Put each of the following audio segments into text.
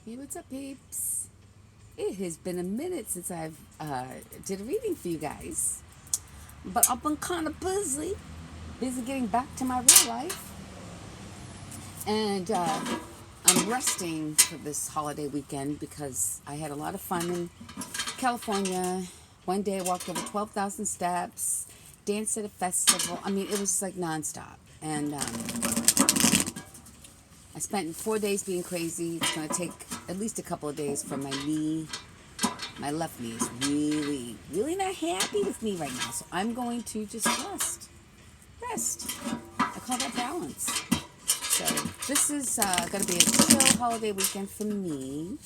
Hey, what's up, peeps? It has been a minute since I've did a reading for you guys, but I've been kind of busy getting back to my real life, and I'm resting for this holiday weekend because I had a lot of fun in California. One day I walked over 12,000 steps, danced at a festival. I mean, it was like nonstop, and I spent 4 days being crazy. It's going to take at least a couple of days for my knee. My left knee is really not happy with me right now. So I'm going to just rest. I call that balance. So this is going to be a chill holiday weekend for me.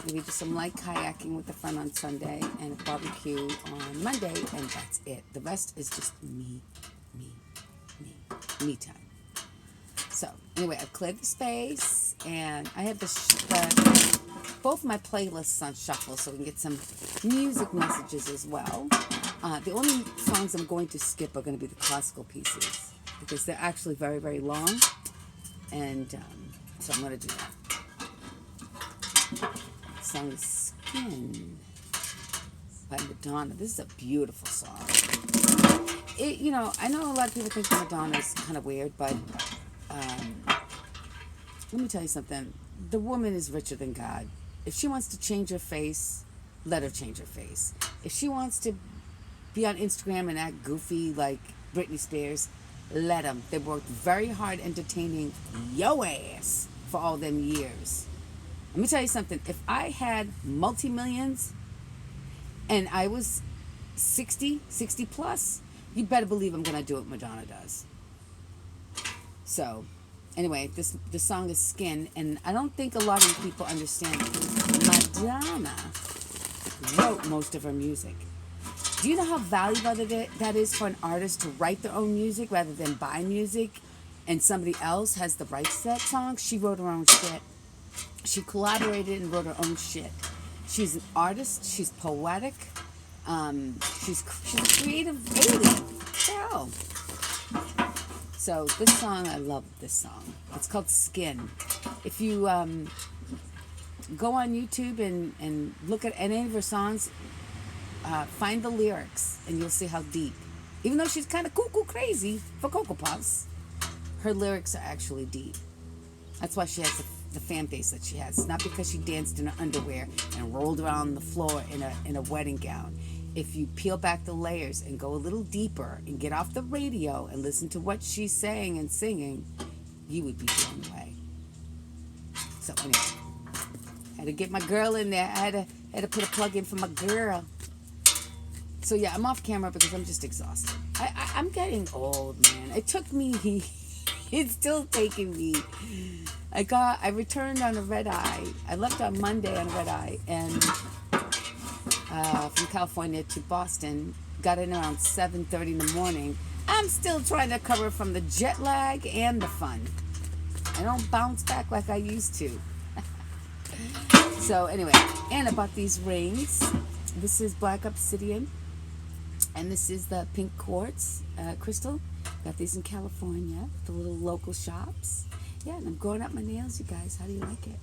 Maybe do some light kayaking with a friend on Sunday and a barbecue on Monday, and that's it. The rest is just me time. So anyway, I've cleared the space, and I have both my playlists on shuffle, so we can get some music messages as well. The only songs I'm going to skip are going to be the classical pieces because they're actually very, very long, and so I'm going to do that. The song is "Skin" by Madonna. This is a beautiful song. I know a lot of people think Madonna is kind of weird, but let me tell you something. The woman is richer than God. If she wants to change her face, let her change her face. If she wants to be on Instagram and act goofy like Britney Spears, let them. They worked very hard entertaining yo ass for all them years. Let me tell you something. If I had multi-millions and I was 60 plus, you better believe I'm going to do what Madonna does. So, anyway, this song is "Skin," and I don't think a lot of people understand it. Madonna wrote most of her music. Do you know how valuable that is for an artist to write their own music rather than buy music and somebody else has the rights to that song? She wrote her own shit. She collaborated and wrote her own shit. She's an artist. She's poetic. She's a creative alien. Hell. So this song, I love this song. It's called "Skin." If you go on YouTube and look at any of her songs, find the lyrics and you'll see how deep. Even though she's kind of cuckoo crazy for Cocoa Puffs, her lyrics are actually deep. That's why she has the fan base that she has. It's not because she danced in her underwear and rolled around the floor in a wedding gown. If you peel back the layers and go a little deeper and get off the radio and listen to what she's saying and singing, you would be blown away. So anyway, I had to get my girl in there. I had to put a plug in for my girl. So yeah, I'm off camera because I'm just exhausted. I'm getting old, man. It took me, it's still taking me. I returned on a red eye. I left on Monday on a red eye, and from California to Boston, got in around 7:30 in the morning. I'm still trying to recover from the jet lag and the fun. I don't bounce back like I used to. So anyway, and I bought these rings. This is black obsidian, and this is the pink quartz crystal. Got these in California, the little local shops. Yeah, and I'm growing up my nails, you guys. How do you like it?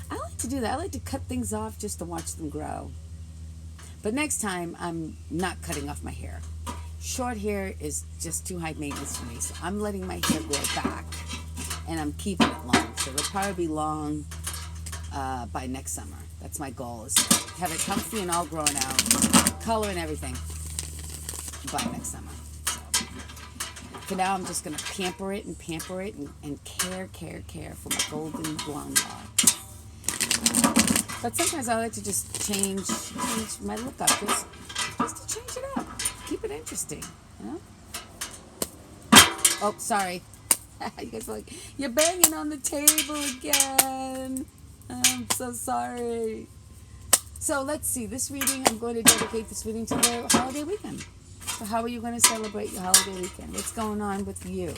I like to do that. I like to cut things off just to watch them grow. But next time, I'm not cutting off my hair. Short hair is just too high maintenance for me, so I'm letting my hair grow back, and I'm keeping it long. So it'll probably be long by next summer. That's my goal, is to have it comfy and all grown out, color and everything, by next summer. So for now, I'm just going to pamper it and care for my golden blonde locks. But sometimes I like to just change my look up, just to change it up, keep it interesting, you know? Oh, sorry. You guys are like, you're banging on the table again. I'm so sorry. So let's see, this reading, I'm going to dedicate this reading to the holiday weekend. So how are you going to celebrate your holiday weekend? What's going on with you?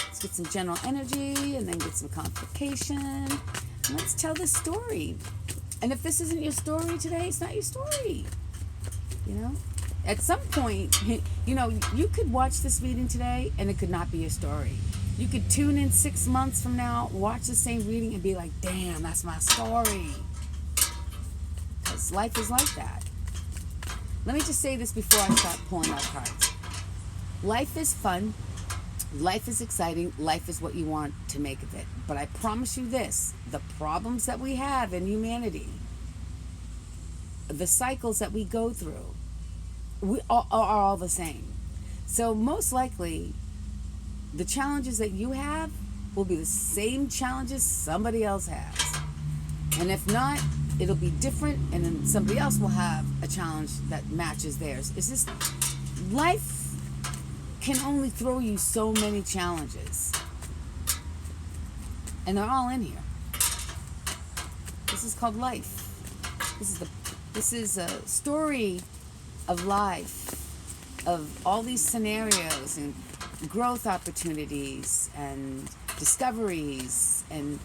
Let's get some general energy and then get some complication. And let's tell the story. And if this isn't your story today, it's not your story. You know? At some point, you could watch this reading today and it could not be your story. You could tune in 6 months from now, watch the same reading, and be like, damn, that's my story. Because life is like that. Let me just say this before I start pulling out cards. Life is fun. Life is exciting. Life is what you want to make of it. But I promise you this, the problems that we have in humanity, the cycles that we go through, we are all the same. So most likely, the challenges that you have will be the same challenges somebody else has. And if not, it'll be different, and then somebody else will have a challenge that matches theirs. It's just, life can only throw you so many challenges. And they're all in here. This is called life. This is a story of life, of all these scenarios and growth opportunities and discoveries and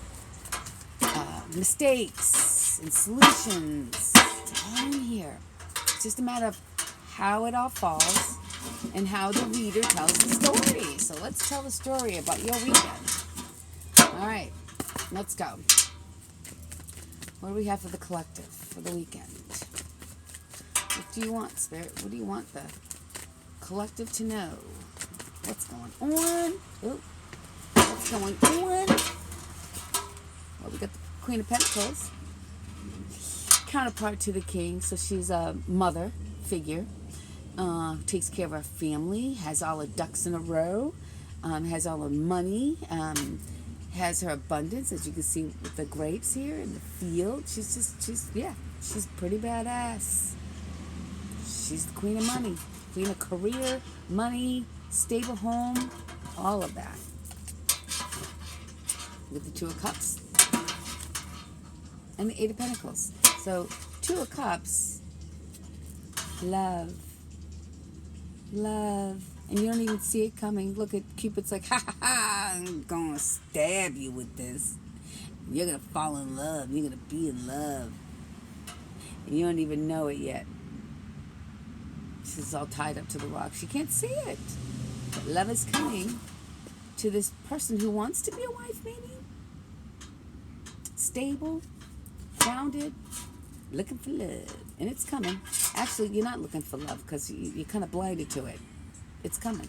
mistakes and solutions. It's all in here. It's just a matter of how it all falls and how the reader tells the story. So let's tell the story about your weekend. All right, let's go. What do we have for the collective for the weekend? What do you want, Spirit? What do you want the collective to know? What's going on? Ooh. What's going on? Well, we got the Queen of Pentacles, counterpart to the King. So she's a mother figure, takes care of her family, has all her ducks in a row, has all her money, has her abundance, as you can see with the grapes here in the field. She's pretty badass. She's the queen of money, queen of career, money, stable home, all of that. With the Two of Cups and the Eight of Pentacles. So, Two of Cups, love. And you don't even see it coming. Look at Cupid's like, ha ha ha, I'm gonna stab you with this. You're gonna fall in love. You're gonna be in love. And you don't even know it yet. She's all tied up to the rock. She can't see it. But love is coming to this person who wants to be a wife, maybe. Stable, grounded, looking for love. And it's coming. Actually, you're not looking for love because you're kind of blinded to it. It's coming.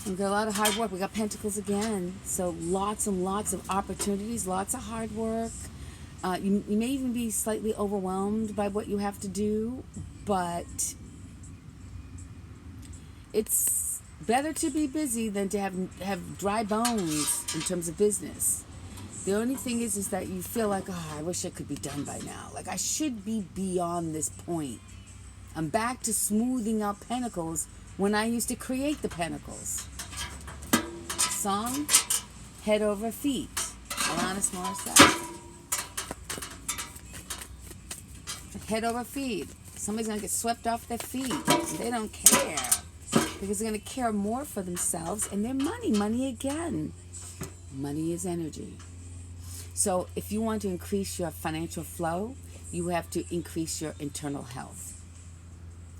And got a lot of hard work. We got Pentacles again. So lots and lots of opportunities, lots of hard work. You may even be slightly overwhelmed by what you have to do, but it's better to be busy than to have dry bones in terms of business. The only thing is that you feel like, oh, I wish it could be done by now. Like, I should be beyond this point. I'm back to smoothing out pentacles when I used to create the pentacles. Song, Head Over Feet. Alanis Morissette. Head over feet. Somebody's going to get swept off their feet. They don't care. Because they're going to care more for themselves and their money. Money again. Money is energy. So if you want to increase your financial flow, you have to increase your internal health.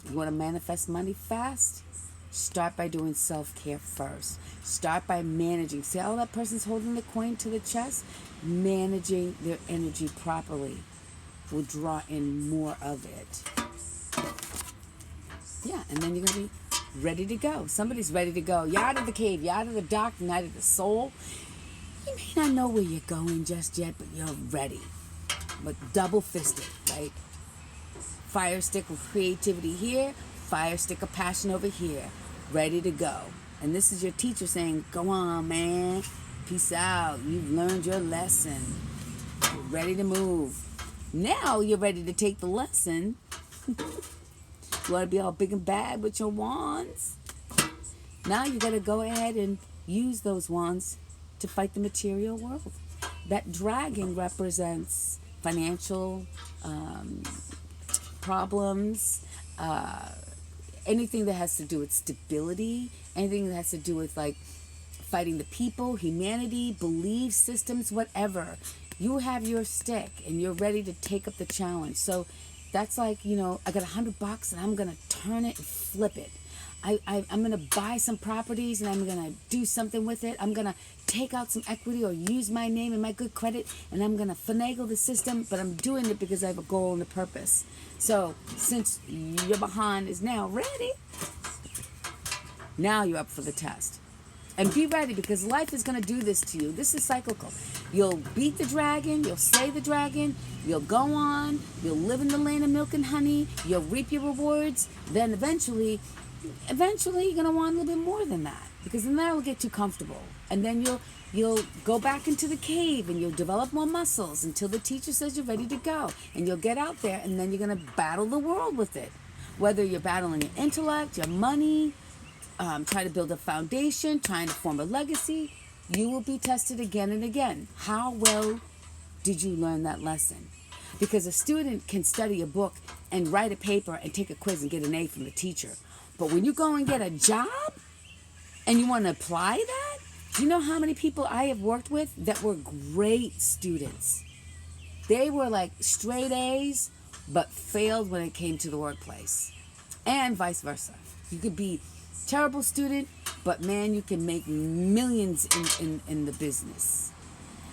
You want to manifest money fast? Start by doing self-care first. Start by managing. See how that person's holding the coin to the chest? Managing their energy properly will draw in more of it. Yeah, and then you're going to be ready to go. Somebody's ready to go. You're out of the cave. You're out of the dark night of the soul. You may not know where you're going just yet, but you're ready. But double-fisted, right? Fire stick of creativity here. Fire stick of passion over here. Ready to go. And this is your teacher saying, go on, man. Peace out. You've learned your lesson. You're ready to move. Now you're ready to take the lesson. You want to be all big and bad with your wands? Now you got to go ahead and use those wands to fight the material world. That dragon represents financial problems, anything that has to do with stability, anything that has to do with like fighting the people, humanity, belief systems, whatever. You have your stick and you're ready to take up the challenge. So that's like, I got $100 and I'm going to turn it and flip it. I'm going to buy some properties and I'm going to do something with it. I'm going to take out some equity or use my name and my good credit, and I'm going to finagle the system, but I'm doing it because I have a goal and a purpose. So since your behind is now ready, now you're up for the test. And be ready, because life is going to do this to you. This is cyclical. You'll beat the dragon. You'll slay the dragon. You'll go on. You'll live in the land of milk and honey. You'll reap your rewards. Then eventually you're going to want a little bit more than that, because then that'll get too comfortable. And then you'll go back into the cave and you'll develop more muscles until the teacher says you're ready to go. And you'll get out there, and then you're going to battle the world with it. Whether you're battling your intellect, your money, trying to build a foundation, trying to form a legacy, you will be tested again and again. How well did you learn that lesson? Because a student can study a book and write a paper and take a quiz and get an A from the teacher. But when you go and get a job and you want to apply that, do you know how many people I have worked with that were great students? They were like straight A's, but failed when it came to the workplace. And vice versa. You could be terrible student, but man, you can make millions in the business.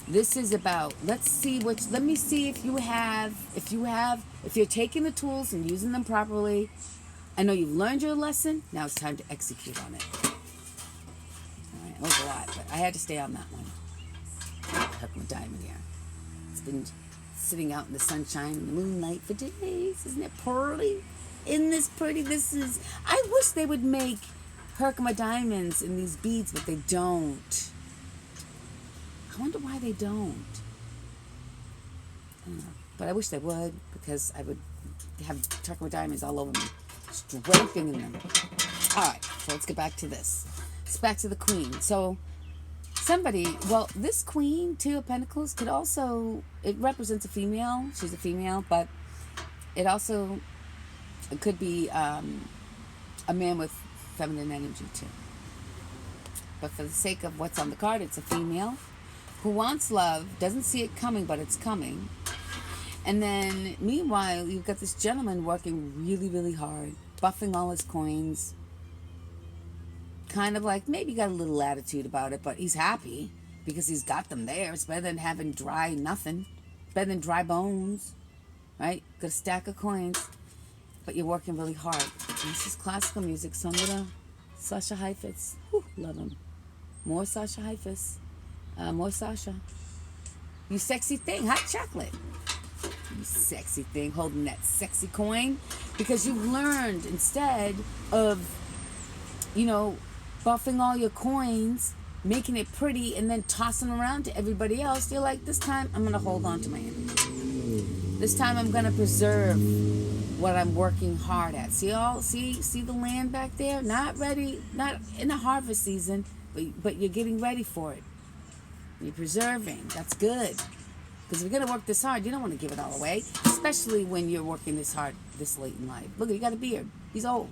This is about, let me see if you're taking the tools and using them properly. I know you've learned your lesson. Now it's time to execute on it. All right, it was a lot, but I had to stay on that one. I took my diamond here. It's been sitting out in the sunshine and the moonlight for days. Isn't it pretty? Isn't this pretty? I wish they would make Herkimer diamonds in these beads, but they don't. I wonder why they don't. I don't know. But I wish they would, because I would have Herkimer diamonds all over me, strengthening them. All right, so let's get back to this. It's back to the queen. So this queen, Two of Pentacles, could also, it represents a female. She's a female, but it could be a man with feminine energy too. But for the sake of what's on the card, it's a female who wants love, doesn't see it coming, but it's coming. And then meanwhile, you've got this gentleman working really, really hard, buffing all his coins. Kind of like, maybe got a little attitude about it, but he's happy because he's got them there. It's better than having dry nothing. It's better than dry bones, right? Got a stack of coins, but you're working really hard. And this is classical music, so I'm gonna Sasha Heifetz. Whew, love him. More Sasha Heifetz. More Sasha. You sexy thing, hot chocolate. You sexy thing, holding that sexy coin, because you've learned, instead of, buffing all your coins, making it pretty, and then tossing around to everybody else, you're like, this time I'm gonna hold on to my energy. This time I'm gonna preserve what I'm working hard at. See the land back there? Not ready, not in the harvest season, but you're getting ready for it. You're preserving. That's good. Because if you're going to work this hard, you don't want to give it all away, especially when you're working this hard this late in life. Look, he got a beard. He's old.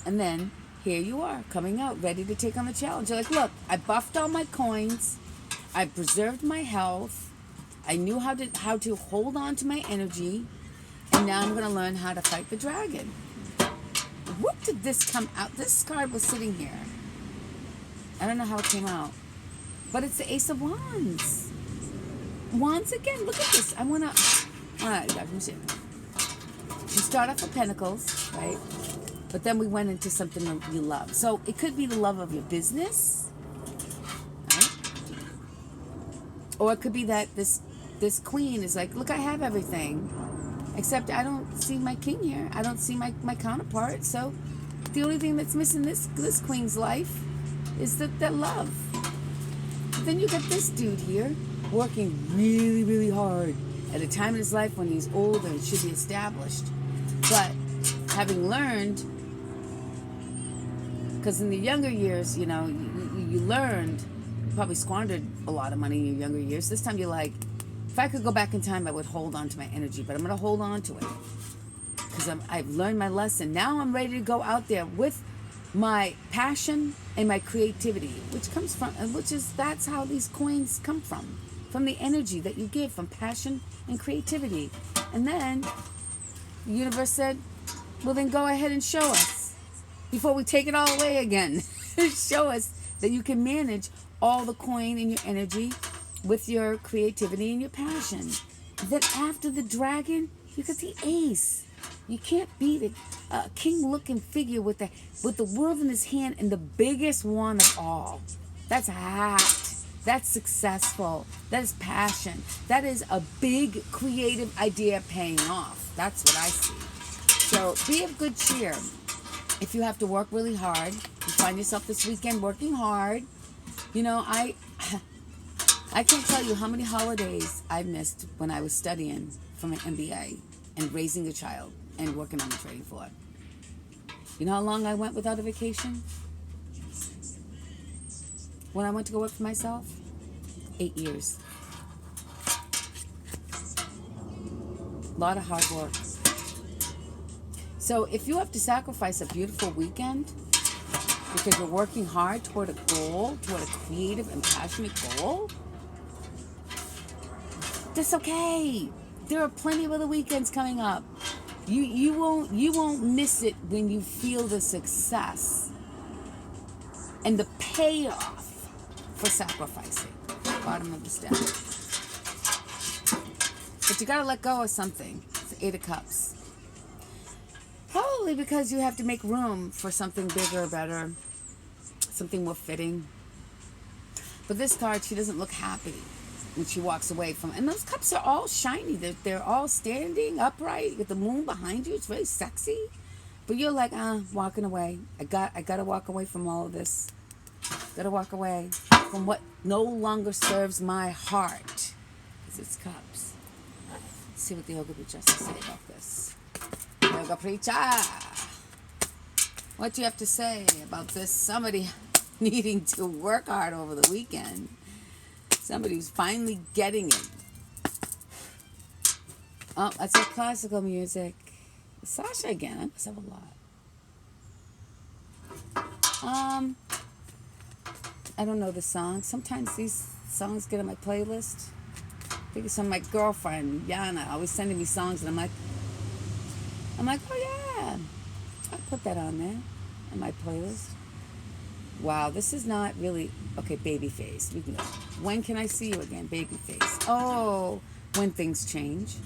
And then here you are, coming out, ready to take on the challenge. You're like, look, I buffed all my coins. I preserved my health. I knew how to hold on to my energy. And now I'm going to learn how to fight the dragon. What did this come out? This card was sitting here. I don't know how it came out. But it's the Ace of Wands. Once again, look at this. All right, let me see. You start off with Pentacles, right? But then we went into something that you love. So it could be the love of your business, right? Or it could be that this queen is like, look, I have everything, except I don't see my king here. I don't see my counterpart. So the only thing that's missing this queen's life is that love. Then you got this dude here working really, really hard at a time in his life when he's old and should be established. But having learned, because in the younger years, you learned, you probably squandered a lot of money in your younger years. This time you're like, if I could go back in time, I would hold on to my energy, but I'm going to hold on to it because I've learned my lesson. Now I'm ready to go out there with my passion and my creativity, that's how these coins come from the energy that you give, from passion and creativity. And then the universe said, Well, then go ahead and show us before we take it all away again. Show us that you can manage all the coin and your energy with your creativity and your passion. Then after the dragon, you got the ace. You can't beat a king-looking figure with the world in his hand and the biggest one of all. That's act. That's successful. That is passion. That is a big creative idea paying off. That's what I see. So be of good cheer. If you have to work really hard, you find yourself this weekend working hard. You know, I can't tell you how many holidays I missed when I was studying for my MBA and raising a child and working on the trading floor. You know how long I went without a vacation? When I went to go work for myself? 8 years. A lot of hard work. So if you have to sacrifice a beautiful weekend because you're working hard toward a goal, toward a creative and passionate goal, that's okay. There are plenty of other weekends coming up. You won't miss it when you feel the success and the payoff for sacrificing. Bottom of the step. But you gotta let go of something. It's the 8 of Cups. Probably because you have to make room for something bigger, better, something more fitting. But this card, she doesn't look happy when she walks away from it. And those cups are all shiny. They're all standing upright with the moon behind you. It's very sexy. But you're like, walking away. I gotta walk away from all of this. Gotta walk away from what no longer serves my heart. Because it's cups. Let's see what the Yoga Preacher has to say about this. Yoga Preacher, what do you have to say about this? Somebody needing to work hard over the weekend. Somebody who's finally getting it. Oh, that's our classical music. Sasha again. I must have a lot. I don't know the song. Sometimes these songs get on my playlist. I think it's from my girlfriend, Yana, always sending me songs, and I'm like, oh yeah, I'll put that on there on my playlist. Wow, this is not really okay. Babyface, we can go. When can I see you again, Babyface? Oh, when things change.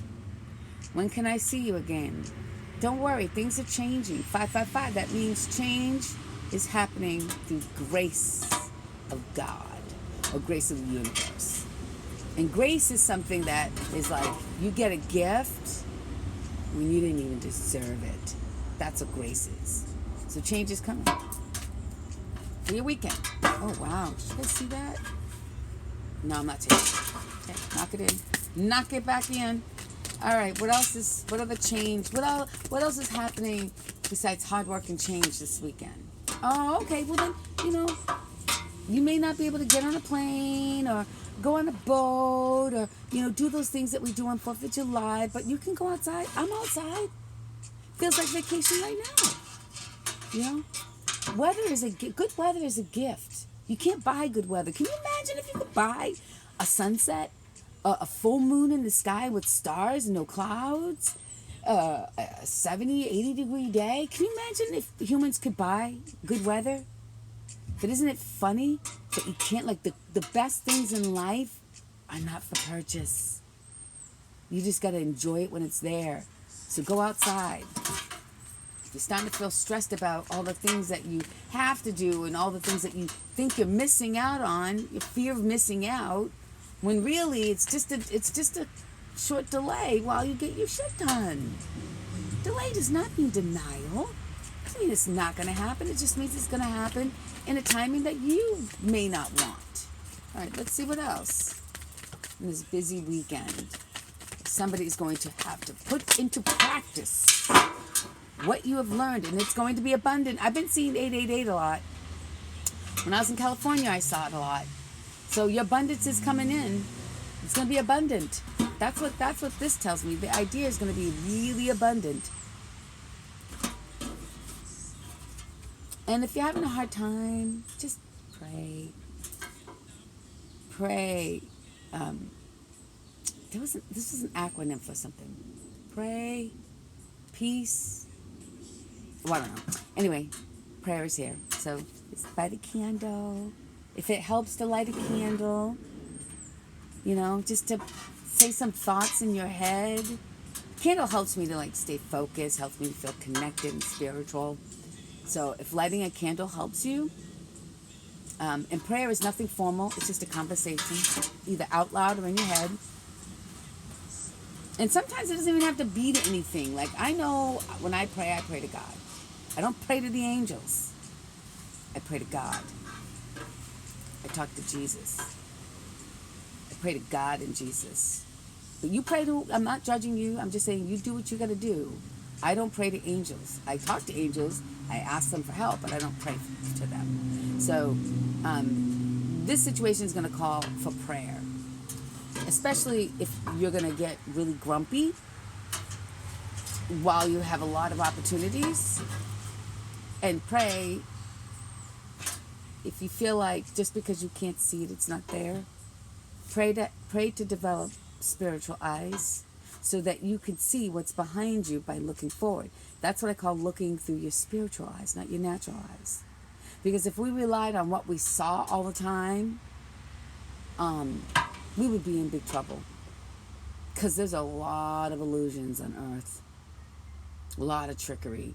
When can I see you again? Don't worry, things are changing. 555. That means change is happening through grace of God or grace of the universe. And grace is something that is like you get a gift when you didn't even deserve it. That's what grace is. So change is coming for your weekend. Oh wow, did you guys see that? No, I'm not taking it. Okay, knock it in. Knock it back in. All right, what other change? What else is happening besides hard work and change this weekend? Oh, okay, well then, you may not be able to get on a plane or go on a boat or, do those things that we do on 4th of July, but you can go outside. I'm outside. Feels like vacation right now. Good weather is a gift. You can't buy good weather. Can you imagine if you could buy a sunset, a full moon in the sky with stars and no clouds, a 70, 80 degree day? Can you imagine if humans could buy good weather? But isn't it funny that you can't, the best things in life are not for purchase. You just got to enjoy it when it's there. So go outside. If you're starting to feel stressed about all the things that you have to do and all the things that you think you're missing out on, your fear of missing out, when really it's just a short delay while you get your shit done. Delay does not mean denial. It doesn't mean it's not going to happen. It just means it's going to happen in a timing that you may not want. All right, let's see what else. In this busy weekend, somebody is going to have to put into practice what you have learned, and it's going to be abundant. I've been seeing 888 a lot. When I was in California, I saw it a lot. So your abundance is coming in. It's going to be abundant. That's what this tells me. The idea is going to be really abundant. And if you're having a hard time, just pray. Pray. This was an acronym for something. Pray, peace, Well, I don't know. Anyway, prayer is here. So just light a candle. If it helps to light a candle, just to say some thoughts in your head. Candle helps me to like stay focused, helps me to feel connected and spiritual. So if lighting a candle helps you, and prayer is nothing formal, it's just a conversation, either out loud or in your head. And sometimes it doesn't even have to be to anything. Like I know when I pray to God. I don't pray to the angels. I pray to God. I talk to Jesus. I pray to God and Jesus. But you pray to, I'm not judging you. I'm just saying you do what you got to do. I don't pray to angels. I talk to angels. I ask them for help, but I don't pray to them. So this situation is going to call for prayer. Especially if you're going to get really grumpy while you have a lot of opportunities. And pray, if you feel like just because you can't see it, it's not there. Pray to develop spiritual eyes so that you can see what's behind you by looking forward. That's what I call looking through your spiritual eyes, not your natural eyes. Because if we relied on what we saw all the time, we would be in big trouble. Because there's a lot of illusions on earth. A lot of trickery.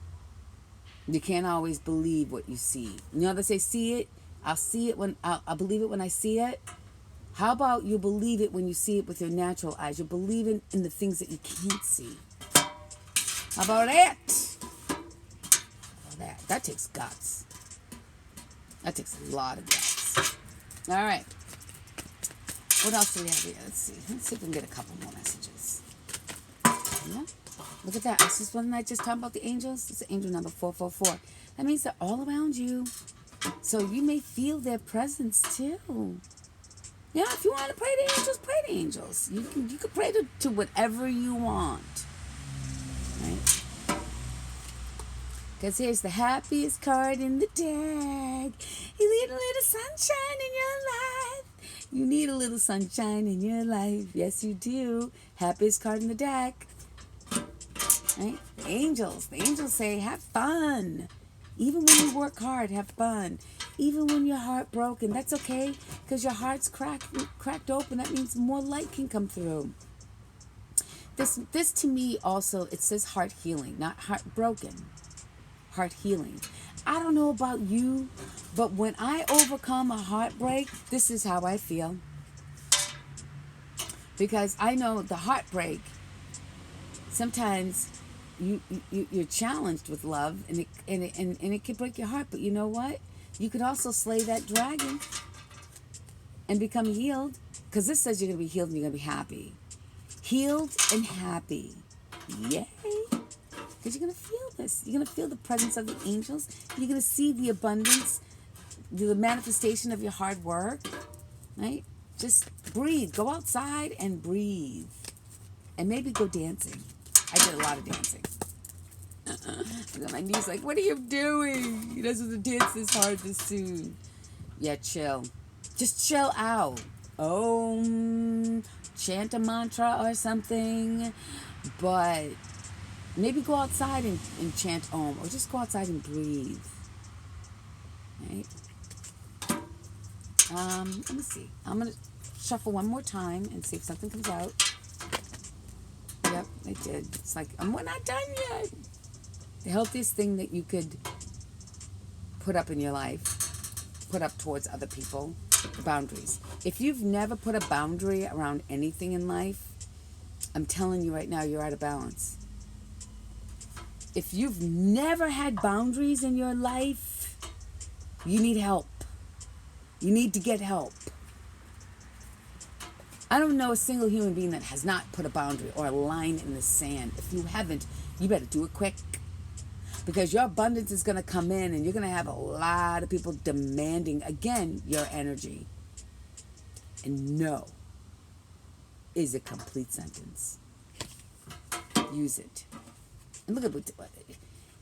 You can't always believe what you see. They say, see it. I'll see it when I'll believe it when I see it. How about you believe it when you see it with your natural eyes? You believe in the things that you can't see. How about that? That takes guts. That takes a lot of guts. All right. What else do we have here? Let's see if we can get a couple more messages. Yeah. Look at that. This is one I just talked about the angels. It's angel number 444. That means they're all around you. So you may feel their presence too. Yeah, if you want to pray to angels, pray to angels. You can pray to whatever you want. Right? Because here's the happiest card in the deck. You need a little sunshine in your life. You need a little sunshine in your life. Yes, you do. Happiest card in the deck. Right? Angels. The angels say, have fun. Even when you work hard, have fun. Even when you're heartbroken, that's okay. Because your heart's cracked open. That means more light can come through. This to me also, it says heart healing, not heartbroken. Heart healing. I don't know about you, but when I overcome a heartbreak, this is how I feel. Because I know the heartbreak, sometimes you're challenged with love, and it can break your heart. But you know what? You could also slay that dragon and become healed. Because this says you're going to be healed and you're going to be happy. Healed and happy. Yay. Because you're going to feel this. You're going to feel the presence of the angels. You're going to see the abundance, the manifestation of your hard work. Right? Just breathe. Go outside and breathe. And maybe go dancing. I did a lot of dancing. I got my knees like, what are you doing? You're not supposed to dance this hard this soon. Yeah, chill. Just chill out. Chant a mantra or something. But maybe go outside and chant Om. Or just go outside and breathe. Right? Let me see. I'm going to shuffle one more time and see if something comes out. Yep, I did. It's like, we're not done yet. The healthiest thing that you could put up in your life, put up towards other people, boundaries. If you've never put a boundary around anything in life, I'm telling you right now, you're out of balance. If you've never had boundaries in your life, you need help. You need to get help. I don't know a single human being that has not put a boundary or a line in the sand. If you haven't, you better do it quick. Because your abundance is going to come in and you're going to have a lot of people demanding, again, your energy. And no is a complete sentence. Use it. And look at what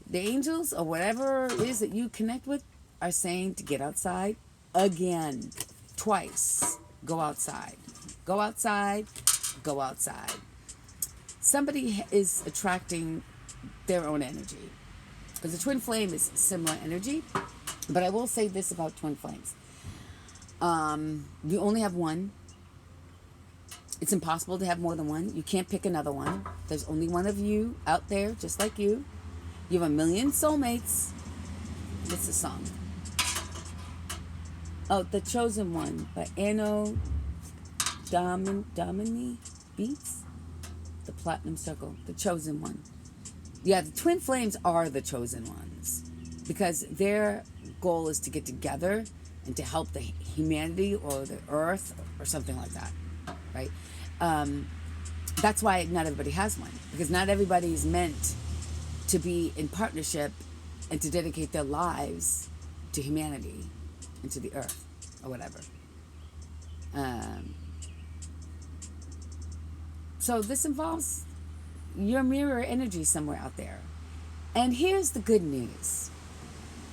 the angels or whatever it is that you connect with are saying to get outside again. Twice. Go outside. Go outside. Go outside. Somebody is attracting their own energy. Because the twin flame is similar energy. But I will say this about twin flames. You only have one. It's impossible to have more than one. You can't pick another one. There's only one of you out there, just like you. You have a million soulmates. What's the song? Oh, The Chosen One by Anno Domini Beats. The Platinum Circle. The Chosen One. Yeah, the twin flames are the chosen ones. Because their goal is to get together and to help the humanity or the earth or something like that. Right? That's why not everybody has one. Because not everybody is meant to be in partnership and to dedicate their lives to humanity and to the earth or whatever. So this involves your mirror energy somewhere out there. And here's the good news.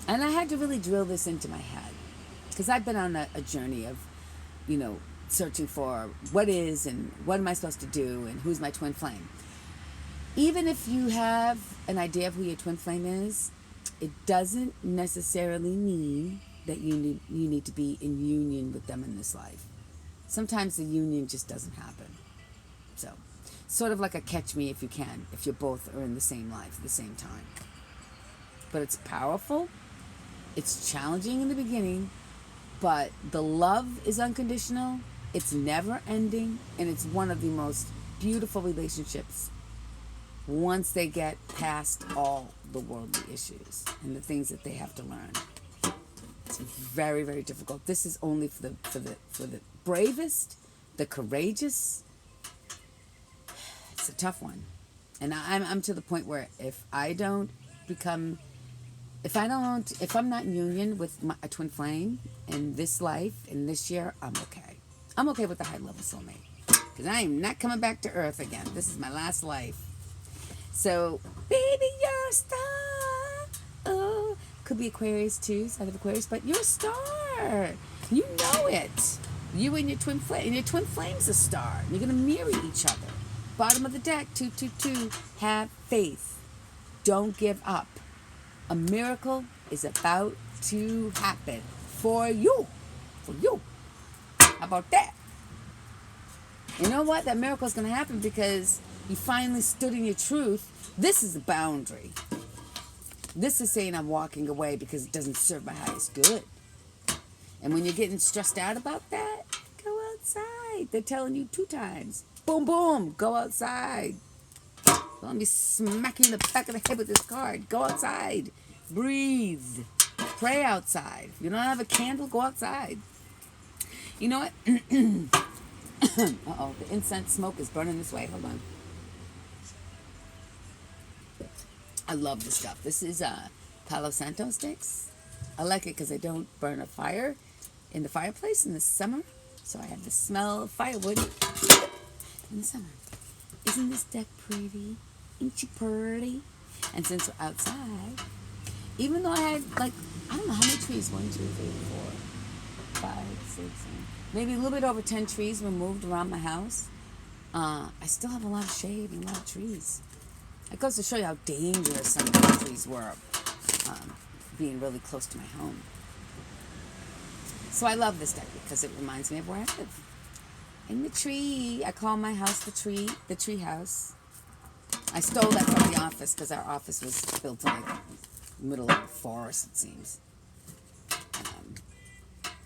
And I had to really drill this into my head. Because I've been on a journey of, searching for what is and what am I supposed to do and who's my twin flame. Even if you have an idea of who your twin flame is, it doesn't necessarily mean that you need to be in union with them in this life. Sometimes the union just doesn't happen. So, sort of like a catch me if you can, if you both are in the same life at the same time. But it's powerful. It's challenging in the beginning, but the love is unconditional. It's never ending, and it's one of the most beautiful relationships once they get past all the worldly issues and the things that they have to learn. It's very, very difficult. This is only for the bravest, the courageous. It's a tough one. And I'm to the point where if I'm not in union with a twin flame in this life, in this year, I'm okay. I'm okay with the high level soulmate. Because I am not coming back to earth again. This is my last life. So, baby, you're a star. Oh, could be Aquarius too, side of Aquarius, but you're a star. You know it. You and your twin flame. And your twin flame's a star. You're going to mirror each other. Bottom of the deck, 222. Have faith. Don't give up. A miracle is about to happen for you. For you. How about that? You know what? That miracle is going to happen because you finally stood in your truth. This is a boundary. This is saying I'm walking away because it doesn't serve my highest good. And when you're getting stressed out about that, go outside. They're telling you 2 times. Boom, boom. Go outside. Don't let me smack you in the back of the head with this card. Go outside. Breathe. Pray outside. If you don't have a candle, go outside. You know what? Uh-oh, the incense smoke is burning this way. Hold on. I love this stuff. This is Palo Santo sticks. I like it because I don't burn a fire in the fireplace in the summer. So I have the smell of firewood in the summer. Isn't this deck pretty? Ain't you pretty? And since we're outside, even though I had I don't know how many trees, 1, 2, 3, 4, 5, 6, 7, maybe a little bit over 10 trees removed around my house. I still have a lot of shade and a lot of trees. It goes to show you how dangerous some of the trees were, being really close to my home. So I love this deck because it reminds me of where I live. In the tree, I call my house the tree house. I stole that from the office because our office was built in the middle of the forest, it seems.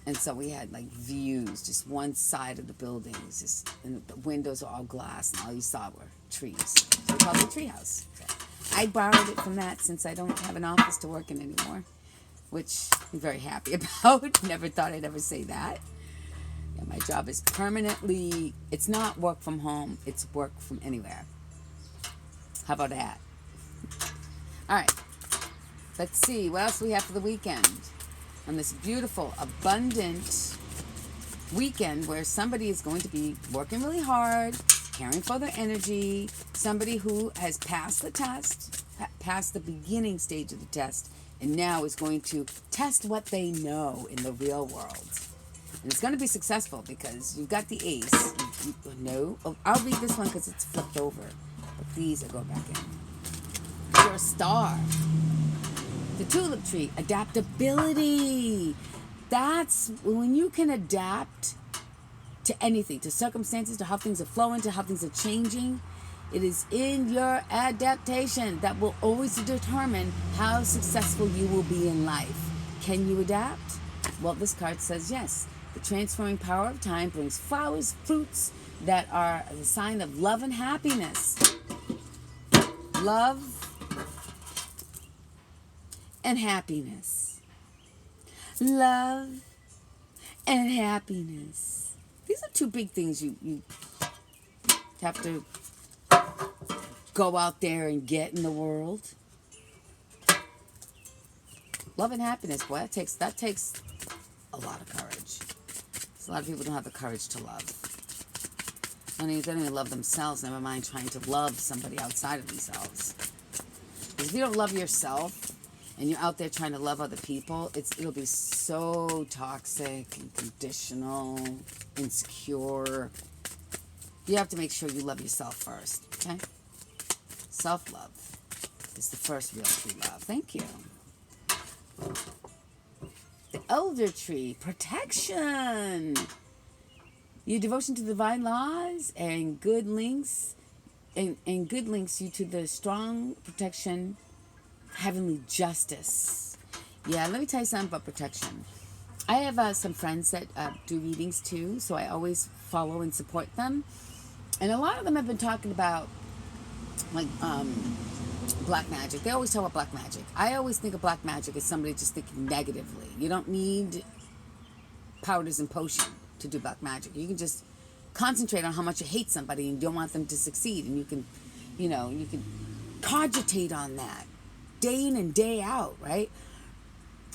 And so we had views, just one side of the building was just, and the windows were all glass, and all you saw were trees. So we called it a tree house. So I borrowed it from that since I don't have an office to work in anymore, which I'm very happy about. Never thought I'd ever say that. Yeah, my job is permanently, it's not work from home, it's work from anywhere. How about that? All right. Let's see, what else do we have for the weekend? On this beautiful, abundant weekend where somebody is going to be working really hard, caring for their energy, somebody who has passed the test, passed the beginning stage of the test, and now is going to test what they know in the real world. And it's going to be successful because you've got the ace. I'll read this one because it's flipped over. But these are going back in. You're a star. The tulip tree, adaptability. That's when you can adapt to anything, to circumstances, to how things are flowing, to how things are changing. It is in your adaptation that will always determine how successful you will be in life. Can you adapt? Well, this card says yes. The transferring power of time brings flowers, fruits that are a sign of love and happiness. Love and happiness. Love and happiness. These are two big things you have to go out there and get in the world. Love and happiness, boy, that takes a lot of courage. A lot of people don't have the courage to love. They don't even love themselves, never mind trying to love somebody outside of themselves. Because if you don't love yourself and you're out there trying to love other people, it'll be so toxic and conditional, insecure. You have to make sure you love yourself first, okay? Self-love is the first real true love. Thank you. The elder tree, protection. Your devotion to divine laws and good links, and good links you to the strong protection, heavenly justice. Yeah, let me tell you something about protection. I have some friends that do readings too, so I always follow and support them. And a lot of them have been talking about like black magic. They always talk about black magic. I always think of black magic as somebody just thinking negatively. You don't need powders and potion to do black magic. You can just concentrate on how much you hate somebody and you don't want them to succeed, and you can cogitate on that day in and day out, right?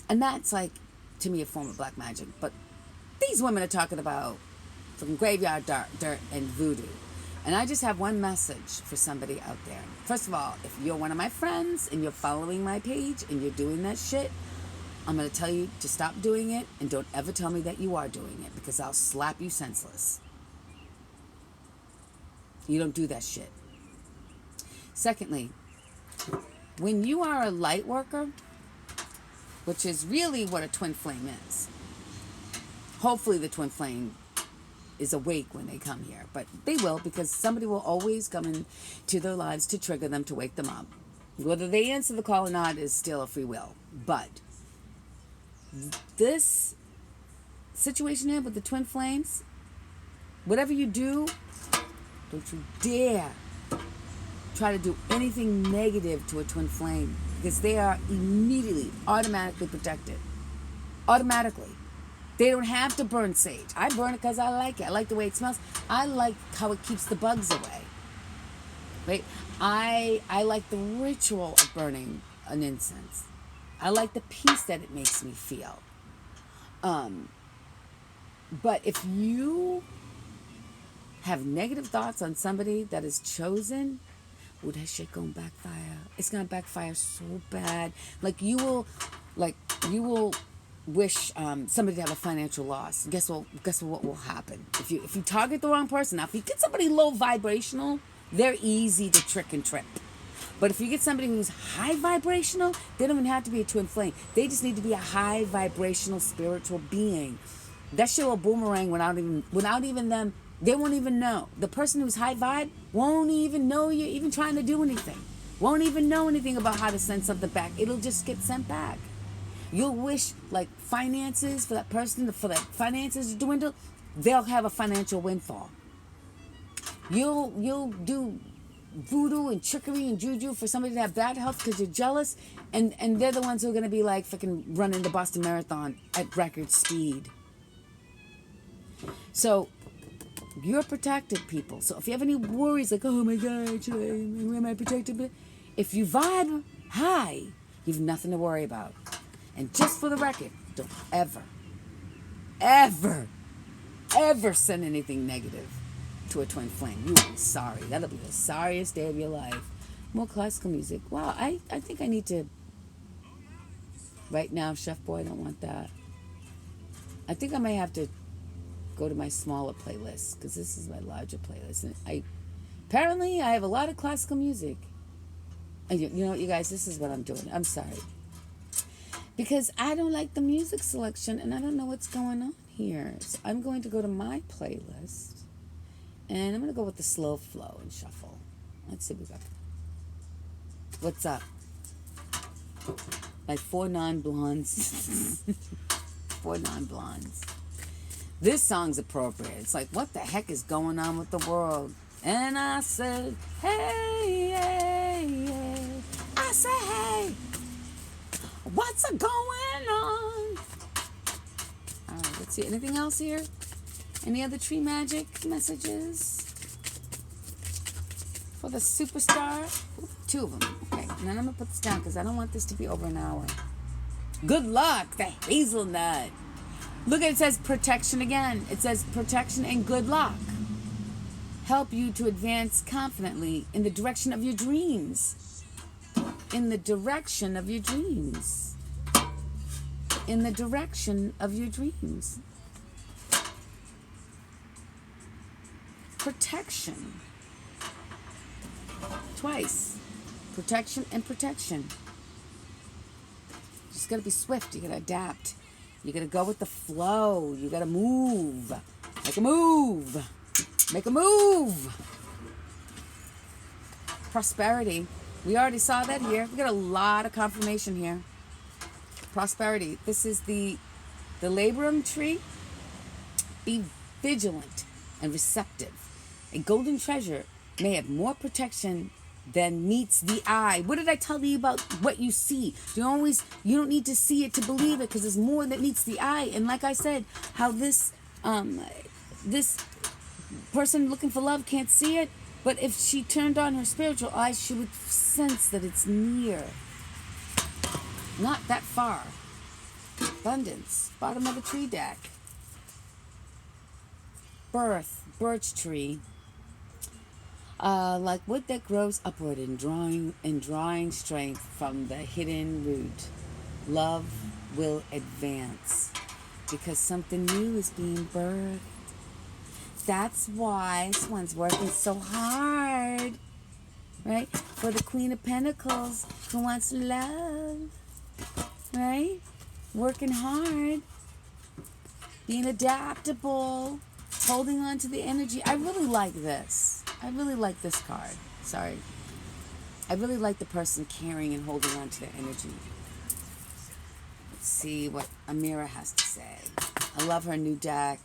And that's like, to me, a form of black magic. But these women are talking about from graveyard dirt and voodoo. And I just have one message for somebody out there. First of all, if you're one of my friends and you're following my page and you're doing that shit, I'm going to tell you to stop doing it, and don't ever tell me that you are doing it, because I'll slap you senseless. You don't do that shit. Secondly, when you are a light worker, which is really what a twin flame is, hopefully the twin flame is awake when they come here, but they will, because somebody will always come into their lives to trigger them, to wake them up. Whether they answer the call or not is still a free will. But this situation here with the twin flames, whatever you do, don't you dare try to do anything negative to a twin flame, because they are immediately, automatically protected. Automatically. They don't have to burn sage. I burn it because I like it. I like the way it smells. I like how it keeps the bugs away. Right? I like the ritual of burning an incense. I like the peace that it makes me feel. But if you have negative thoughts on somebody that is chosen, oh, that shit gonna backfire. It's gonna backfire so bad. Like you will wish somebody to have a financial loss. Guess what will happen? If you target the wrong person, now if you get somebody low vibrational, they're easy to trick and trip. But if you get somebody who's high vibrational, they don't even have to be a twin flame. They just need to be a high vibrational spiritual being. That shit will boomerang without even them. They won't even know. The person who's high vibe won't even know you're even trying to do anything. Won't even know anything about how to send something back. It'll just get sent back. You'll wish like finances for that person, for that finances to dwindle. They'll have a financial windfall. You'll do voodoo and trickery and juju for somebody to have bad health because you're jealous, and they're the ones who are going to be like fucking running the Boston Marathon at record speed. So you're protected, people. So if you have any worries like, oh my God, am I protected? If you vibe high, you've nothing to worry about. And just for the record, don't ever send anything negative to a twin flame. You will be sorry. That'll be the sorriest day of your life. More classical music. Wow, I think I need to... Right now, Chef Boy, I don't want that. I think I may have to go to my smaller playlist, because this is my larger playlist. And apparently I have a lot of classical music. And you know what, you guys, this is what I'm doing. I'm sorry. because I don't like the music selection and I don't know what's going on here. So I'm going to go to my playlist and I'm going to go with the slow flow and shuffle. Let's see what we got. What's up? Like 4 non-blondes. 4 non-blondes. This song's appropriate. It's like, what the heck is going on with the world? And I said, hey, hey, hey. I said, hey, what's going on? All right, let's see. Anything else here? Any other tree magic messages for the superstar? Ooh, 2 of them. Okay, and then I'm going to put this down because I don't want this to be over an hour. Good luck, the hazelnut. Look, it says protection again. It says protection and good luck. Help you to advance confidently in the direction of your dreams. In the direction of your dreams. In the direction of your dreams. Protection. Twice. Protection and protection. You just gotta be swift. You gotta adapt. You gotta go with the flow. You gotta move. Make a move. Make a move. Prosperity. We already saw that here. We got a lot of confirmation here. Prosperity. This is the labrum tree. Be vigilant and receptive. A golden treasure may have more protection than meets the eye. What did I tell you about what you see? You don't need to see it to believe it because there's more that meets the eye. And like I said, how this person looking for love can't see it, but if she turned on her spiritual eyes, she would sense that it's near. Not that far. Abundance. Bottom of the tree deck. Birth. Birch tree. Like wood that grows upward and drawing strength from the hidden root. Love will advance because something new is being birthed. That's why someone's working so hard, right? For the Queen of Pentacles who wants love, right? Working hard, being adaptable, holding on to the energy. I really like this. I really like this card. Sorry. I really like the person carrying and holding on to their energy. Let's see what Amira has to say. I love her new deck.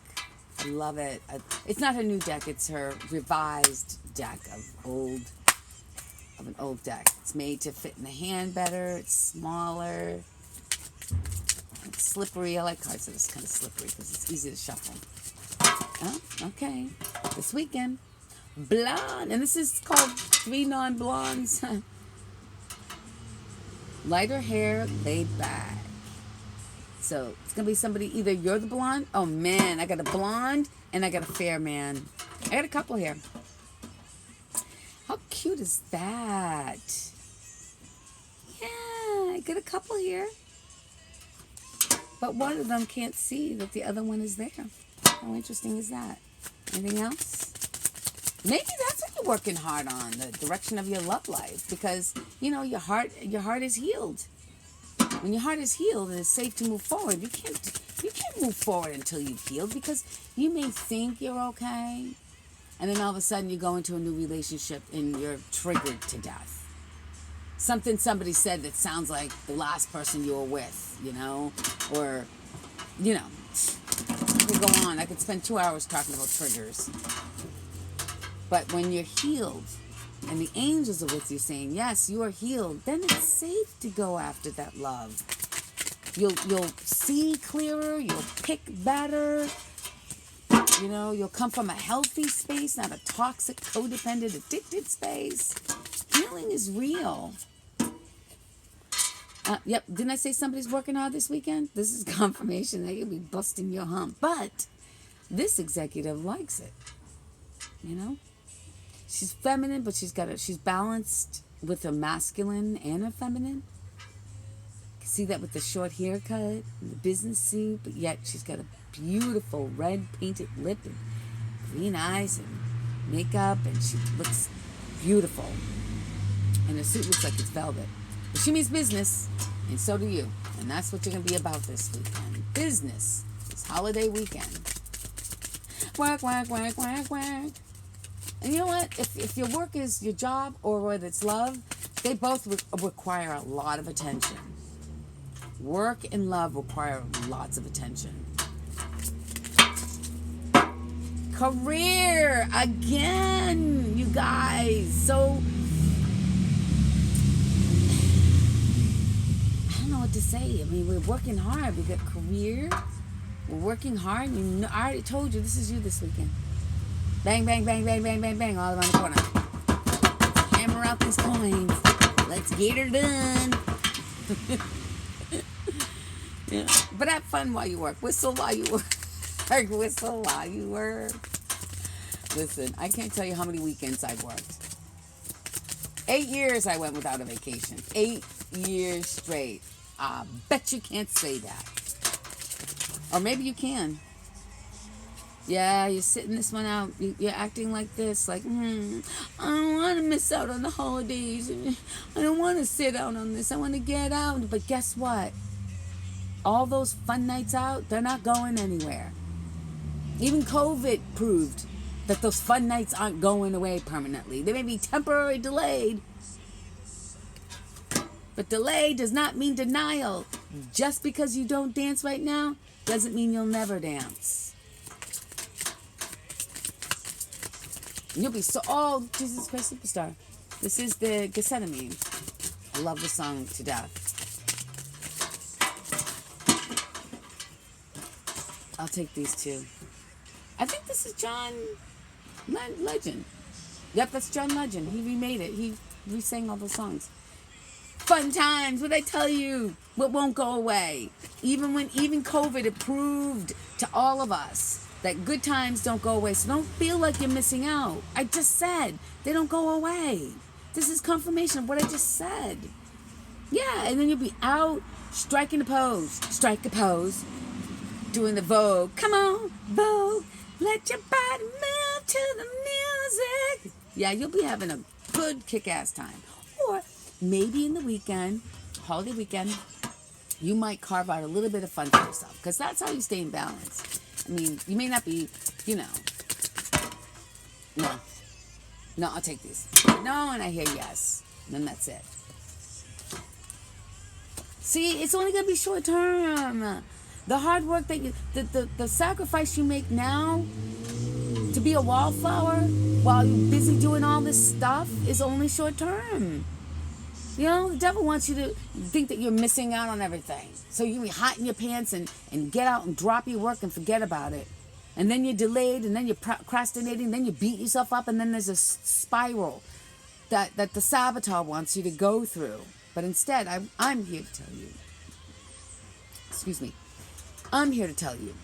I love it. It's not her new deck. It's her revised deck of an old deck. It's made to fit in the hand better. It's smaller. It's slippery. I like cards that are kind of slippery because it's easy to shuffle. Oh, okay. This weekend. Blonde. And this is called 3 non-blondes. Lighter hair, laid back. So it's going to be somebody, either you're the blonde. Oh, man. I got a blonde and I got a fair man. I got a couple here. How cute is that? Yeah, I got a couple here. But one of them can't see that the other one is there. How interesting is that? Anything else? Maybe that's what you're working hard on, the direction of your love life. Because, you know, your heart is healed. When your heart is healed and it's safe to move forward, you can't move forward until you've healed, because you may think you're okay, and then all of a sudden you go into a new relationship and you're triggered to death. Something somebody said that sounds like the last person you were with, you know, or, you know, I could go on. I could spend 2 hours talking about triggers. But when you're healed and the angels are with you saying, yes, you are healed, then it's safe to go after that love. You'll see clearer, you'll pick better, you know, you'll come from a healthy space, not a toxic, codependent, addicted space. Healing is real. Yep, didn't I say somebody's working hard this weekend? This is confirmation that you'll be busting your hump. But this executive likes it, you know? She's feminine, but she's balanced with her masculine and her feminine. You can see that with the short haircut and the business suit, but yet she's got a beautiful red painted lip and green eyes and makeup, and she looks beautiful. And her suit looks like it's velvet. But she means business, and so do you. And that's what you're going to be about this weekend. Business. This holiday weekend. Work, work, work, work, work. And you know what? If your work is your job or whether it's love, they both require a lot of attention. Work and love require lots of attention. Career again, you guys. So I don't know what to say. I mean, we're working hard. We got career. We're working hard. I already told you this is you this weekend. Bang, bang, bang, bang, bang, bang, bang, all around the corner. Let's hammer out these coins. Let's get her done. Yeah. But have fun while you work. Whistle while you work. Whistle while you work. Listen, I can't tell you how many weekends I've worked. 8 years I went without a vacation. 8 years straight. I bet you can't say that. Or maybe you can. Yeah, you're sitting this one out. You're acting like this. Like, I don't want to miss out on the holidays. I don't want to sit out on this. I want to get out. But guess what? All those fun nights out, they're not going anywhere. Even COVID proved that those fun nights aren't going away permanently. They may be temporarily delayed. But delay does not mean denial. Just because you don't dance right now doesn't mean you'll never dance. You'll be so... Oh, Jesus Christ Superstar. This is the Gethsemane. I love the song to death. I'll take these two. I think this is John Legend. Yep, that's John Legend. He remade it. He re-sang all the songs. Fun times. What I tell you? What won't go away? Even COVID, it proved to all of us that good times don't go away. So don't feel like you're missing out. I just said they don't go away. This is confirmation of what I just said. Yeah, and then you'll be out striking a pose. Strike a pose. Doing the Vogue. Come on, Vogue. Let your body move to the music. Yeah, you'll be having a good kick-ass time. Or maybe in the weekend, holiday weekend, you might carve out a little bit of fun for yourself. Because that's how you stay in balance. I mean, you may not be, No, I'll take these. No, and I hear yes. And then that's it. See, it's only going to be short term. The hard work that the sacrifice you make now to be a wallflower while you're busy doing all this stuff is only short term. You know, the devil wants you to think that you're missing out on everything. So you can be hot in your pants and get out and drop your work and forget about it. And then you're delayed and then you're procrastinating, then you beat yourself up, and then there's a spiral that the saboteur wants you to go through. But instead, I'm here to tell you. Excuse me. I'm here to tell you.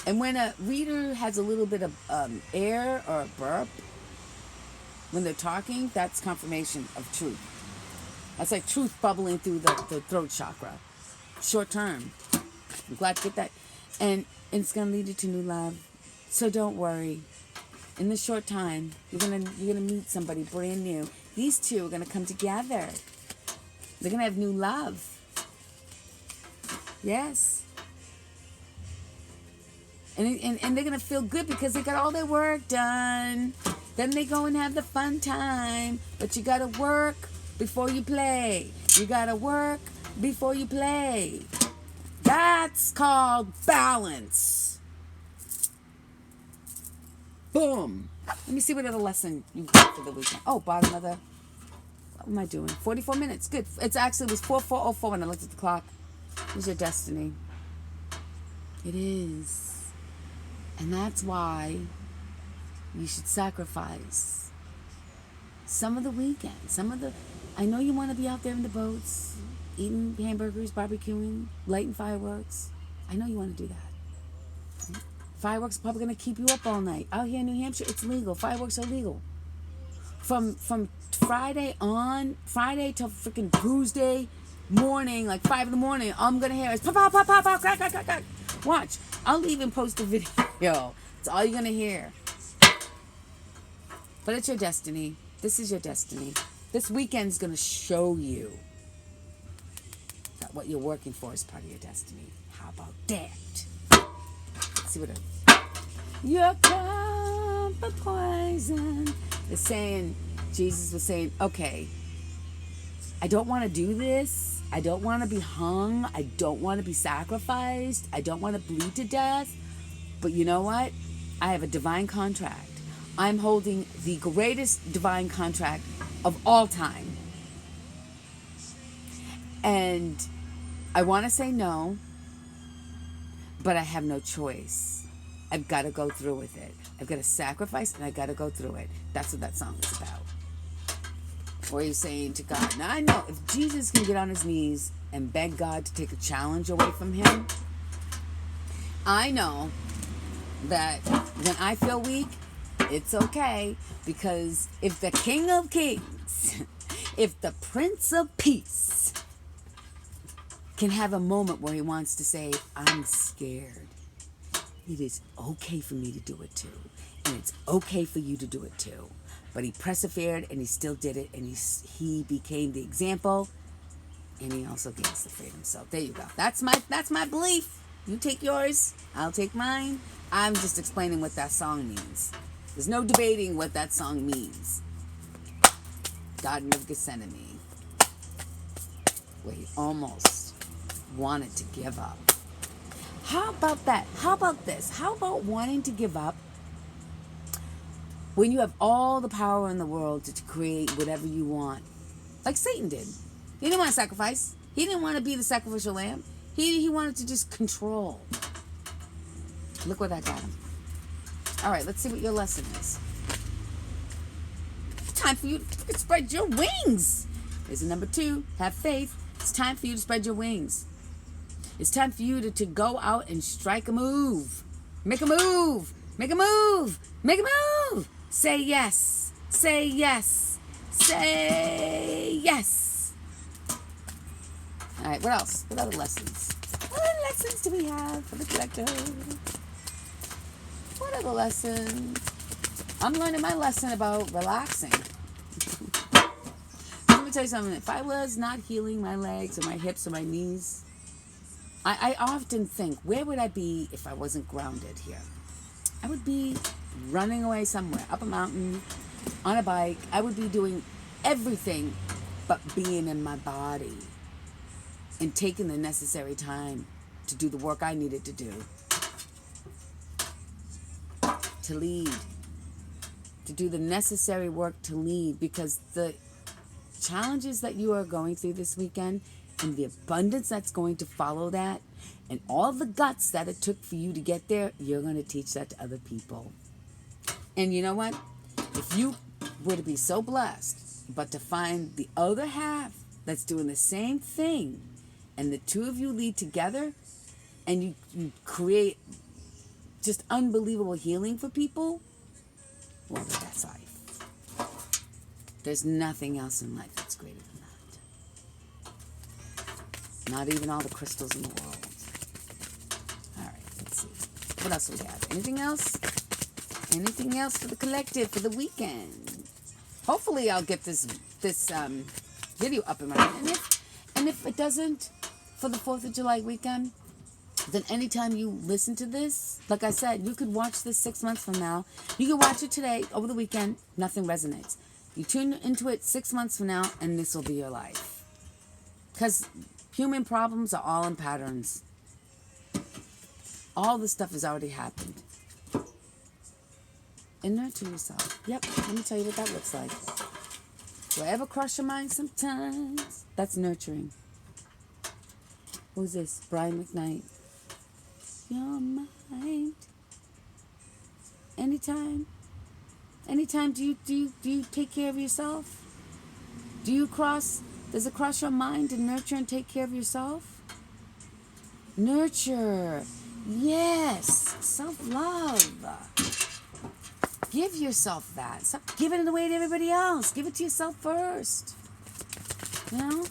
And when a reader has a little bit of air or a burp when they're talking, that's confirmation of truth. That's like truth bubbling through the throat chakra. Short term. I'm glad to get that. And it's going to lead you to new love. So don't worry. In this short time, you're gonna meet somebody brand new. These two are going to come together. They're going to have new love. Yes. And they're going to feel good because they got all their work done. Then they go and have the fun time. But you got to work before you play. You got to work before you play. That's called balance. Boom. Let me see what other lesson you got for the weekend. Oh, bottom of the... What am I doing? 44 minutes. Good. It was 4:04 when I looked at the clock. It was your destiny. It is. And that's why you should sacrifice some of the weekend. I know you want to be out there in the boats, eating hamburgers, barbecuing, lighting fireworks. I know you want to do that. Fireworks are probably going to keep you up all night. Out here in New Hampshire, it's legal. Fireworks are legal. From Friday till freaking Tuesday morning, like 5 in the morning, all I'm going to hear is pop, pop, pop, pop, pop, crack, crack, crack, crack. Watch. I'll even post a video. It's all you're going to hear. But it's your destiny. This is your destiny. This weekend's going to show you that what you're working for is part of your destiny. How about that? Let's see what it is. Your cup of poison. It's saying, Jesus was saying, okay, I don't want to do this. I don't want to be hung. I don't want to be sacrificed. I don't want to bleed to death. But you know what? I have a divine contract. I'm holding the greatest divine contract of all time. And I want to say no, but I have no choice. I've got to go through with it. I've got to sacrifice and I've got to go through it. That's what that song is about. Or he's saying to God, now I know if Jesus can get on his knees and beg God to take a challenge away from him, I know that when I feel weak, it's okay. Because if the King of Kings, if the Prince of Peace can have a moment where he wants to say, I'm scared, it is okay for me to do it too. And it's okay for you to do it too. But he persevered and he still did it, and he became the example, and he also gave us the freedom. So there you go. That's my belief. You take yours, I'll take mine. I'm just explaining what that song means. There's no debating what that song means. Garden of Gethsemane, where he almost wanted to give up. How about that? How about this? How about wanting to give up when you have all the power in the world to create whatever you want? Like Satan did. He didn't want to sacrifice. He didn't want to be the sacrificial lamb. He wanted to just control. Look where that got him. All right, let's see what your lesson is. It's time for you to spread your wings. Lesson number 2, have faith. It's time for you to spread your wings. It's time for you to go out and strike a move. Make a move. Make a move. Make a move. Say yes. Say yes. Say yes. All right, what else? What other lessons? What other lessons do we have for the collective? What other lessons? I'm learning my lesson about relaxing. Let me tell you something. If I was not healing my legs or my hips or my knees, I often think, where would I be if I wasn't grounded here? I would be running away somewhere, up a mountain, on a bike. I would be doing everything but being in my body and taking the necessary time to do the work I needed to do. To lead. To do the necessary work to lead, because the challenges that you are going through this weekend and the abundance that's going to follow that and all the guts that it took for you to get there, you're going to teach that to other people. And you know what? If you were to be so blessed, but to find the other half that's doing the same thing, and the two of you lead together, and you create just unbelievable healing for people, well, that's life. There's nothing else in life that's greater than that. Not even all the crystals in the world. All right, let's see. What else do we have? Anything else? Anything else for the collective for the weekend? Hopefully I'll get this video up and running. And if it doesn't, for the 4th of July weekend, then anytime you listen to this, like I said, you could watch this 6 months from now. You could watch it today, over the weekend, nothing resonates. You tune into it 6 months from now, and this will be your life. Because human problems are all in patterns. All this stuff has already happened. And nurture yourself. Yep, let me tell you what that looks like. Do I ever cross your mind sometimes? That's nurturing. Who's this? Brian McKnight. Your mind. Anytime do you take care of yourself? Does it cross your mind to nurture and take care of yourself? Nurture. Yes. Self-love. Give yourself that. Stop giving it away to everybody else. Give it to yourself first. You know?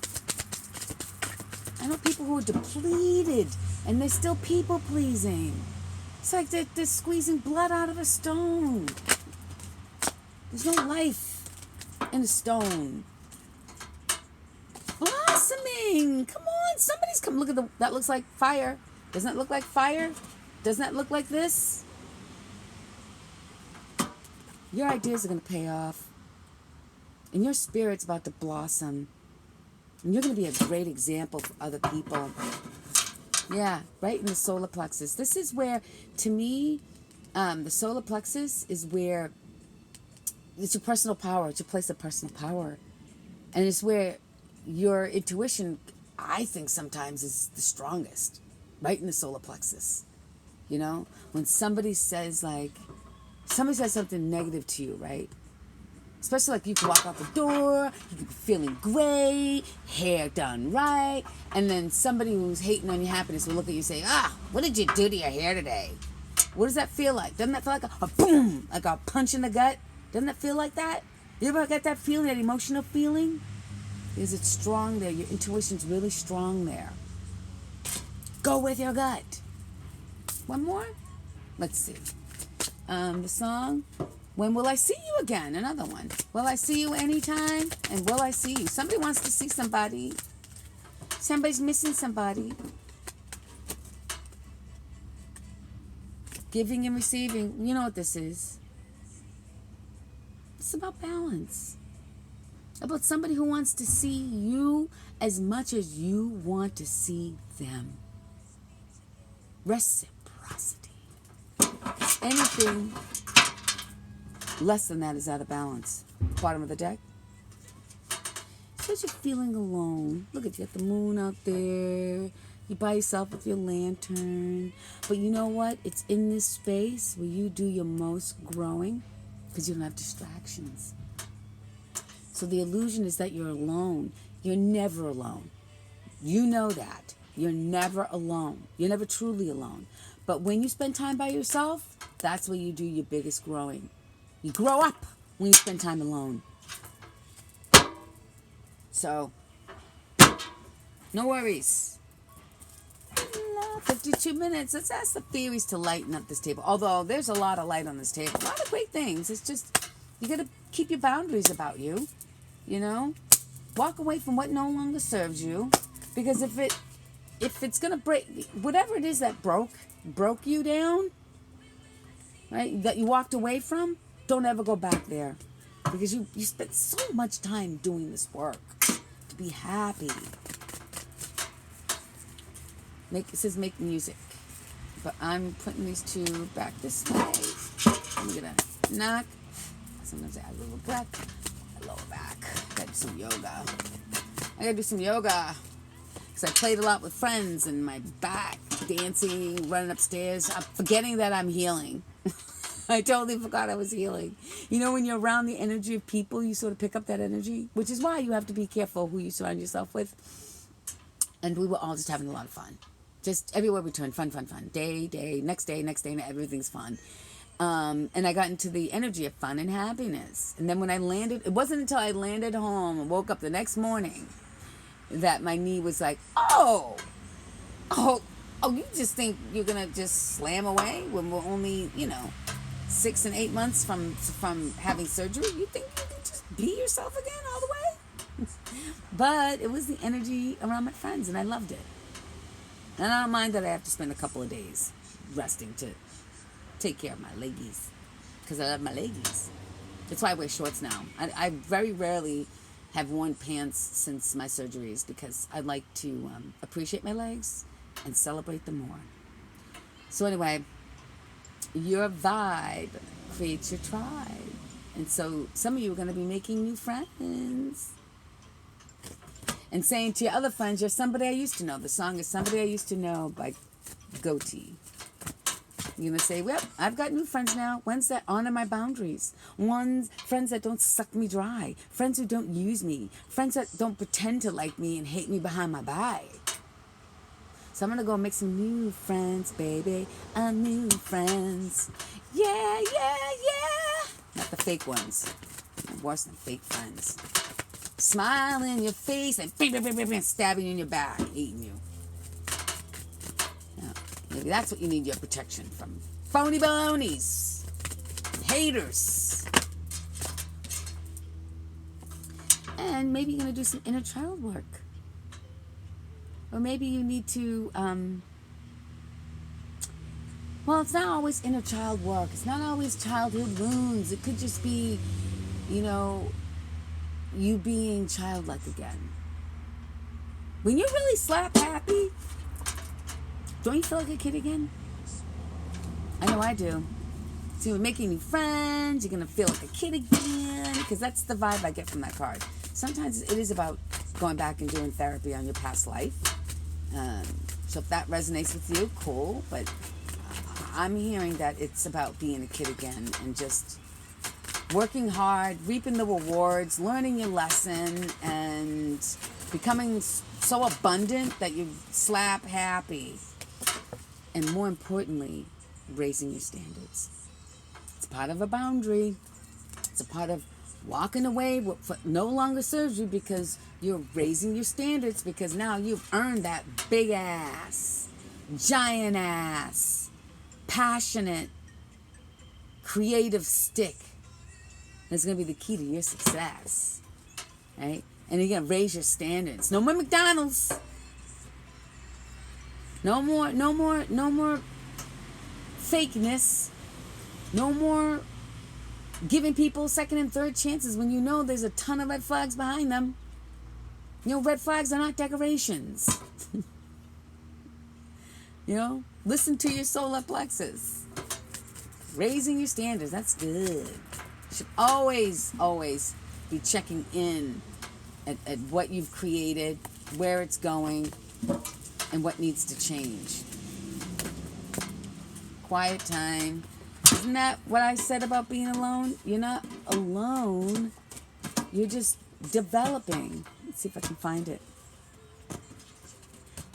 I know people who are depleted and they're still people pleasing. It's like they're squeezing blood out of a stone. There's no life in a stone. Blossoming. Come on, somebody Please come look at that looks like fire. Doesn't that look like fire? Doesn't that look like this? Your ideas are going to pay off. And your spirit's about to blossom. And you're going to be a great example for other people. Yeah, right in the solar plexus. This is where, to me, the solar plexus is where it's your personal power. It's your place of personal power. And it's where your intuition, I think sometimes, is the strongest. Right in the solar plexus. You know? When somebody says something negative to you, right? Especially like you can walk out the door, you can be feeling great, hair done right, and then somebody who's hating on your happiness will look at you and say, what did you do to your hair today? What does that feel like? Doesn't that feel like a boom, like a punch in the gut? Doesn't that feel like that? You ever get that feeling, that emotional feeling? Because it's strong there. Your intuition's really strong there. Go with your gut. One more? Let's see. The song, When Will I See You Again? Another one. Will I see you anytime? And will I see you? Somebody wants to see somebody. Somebody's missing somebody. Giving and receiving. You know what this is. It's about balance. About somebody who wants to see you as much as you want to see them. Reciprocity. Anything less than that is out of balance. Bottom of the deck. So you're feeling alone. Look at you, got the moon out there. You by yourself with your lantern. But you know what? It's in this space where you do your most growing because you don't have distractions. So the illusion is that you're alone. You're never alone. You know that. You're never alone. You're never truly alone. But when you spend time by yourself, that's where you do your biggest growing. You grow up when you spend time alone. So, no worries. 52 minutes. Let's ask the theories to lighten up this table. Although there's a lot of light on this table. A lot of great things. It's just, you got to keep your boundaries about you. You know? Walk away from what no longer serves you. Because if it's going to break, whatever it is that broke you down, right, that you walked away from, don't ever go back there. Because you spent so much time doing this work to be happy. It says make music. But I'm putting these two back this way. I'm going to knock. Sometimes I add a little breath. My lower back. Gotta do some yoga. I gotta do some yoga. Because I played a lot with friends and my back, dancing, running upstairs. I'm forgetting that I'm healing. I totally forgot I was healing. You know, when you're around the energy of people, you sort of pick up that energy, which is why you have to be careful who you surround yourself with. And we were all just having a lot of fun. Just everywhere we turned, fun. Day, next day, and everything's fun. And I got into the energy of fun and happiness. And then when I landed, it wasn't until I landed home and woke up the next morning that my knee was like, oh, you just think you're going to just slam away when we're only, 6 and 8 months from having surgery? You think you can just be yourself again all the way? But it was the energy around my friends, and I loved it. And I don't mind that I have to spend a couple of days resting to take care of my leggies, because I love my leggies. That's why I wear shorts now. I very rarely have worn pants since my surgeries because I like to appreciate my legs and celebrate them more. So anyway, your vibe creates your tribe. And so some of you are going to be making new friends. And saying to your other friends, you're somebody I used to know. The song is Somebody I Used to Know by Goatee. You're going to say, well, I've got new friends now. Ones that honor my boundaries. Friends that don't suck me dry. Friends who don't use me. Friends that don't pretend to like me and hate me behind my back. So I'm going to go make some new friends, baby. New friends. Yeah. Not the fake ones. Worse than fake friends. Smile in your face and stabbing you in your back, eating you. Yeah, maybe that's what you need your protection from. Phony balonies. Haters. And maybe you're going to do some inner child work. Or maybe you need to, well, it's not always inner child work. It's not always childhood wounds. It could just be, you know, you being childlike again. When you're really slap happy, don't you feel like a kid again? I know I do. So you're making new friends, you're going to feel like a kid again, because that's the vibe I get from that card. Sometimes it is about going back and doing therapy on your past life. So if that resonates with you, cool. But I'm hearing that it's about being a kid again and just working hard, reaping the rewards, learning your lesson, and becoming so abundant that you slap happy. And more importantly, raising your standards. It's part of a boundary. It's a part of walking away what no longer serves you, because you're raising your standards, because now you've earned that big ass, giant ass, passionate, creative stick. That's going to be the key to your success, right? And you're going to raise your standards. No more McDonald's. No more fakeness. No more giving people second and third chances when you know there's a ton of red flags behind them. You know, red flags are not decorations. You know, listen to your solar plexus. Raising your standards, that's good. You should always be checking in at what you've created, where it's going, and what needs to change. Quiet time. Isn't that what I said about being alone? You're not alone. You're just developing. Let's see if I can find it.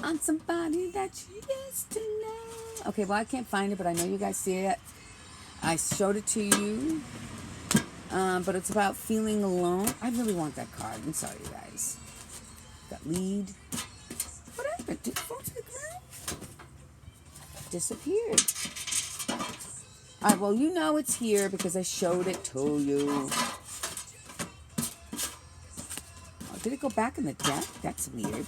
I'm somebody that you used to know. Okay, well, I can't find it, but I know you guys see it. I showed it to you. But it's about feeling alone. I really want that card. I'm sorry, you guys. Got lead. What happened? Did it fall to the ground? Disappeared. All right, well, you know it's here because I showed it to you. Oh, did it go back in the deck? That's weird.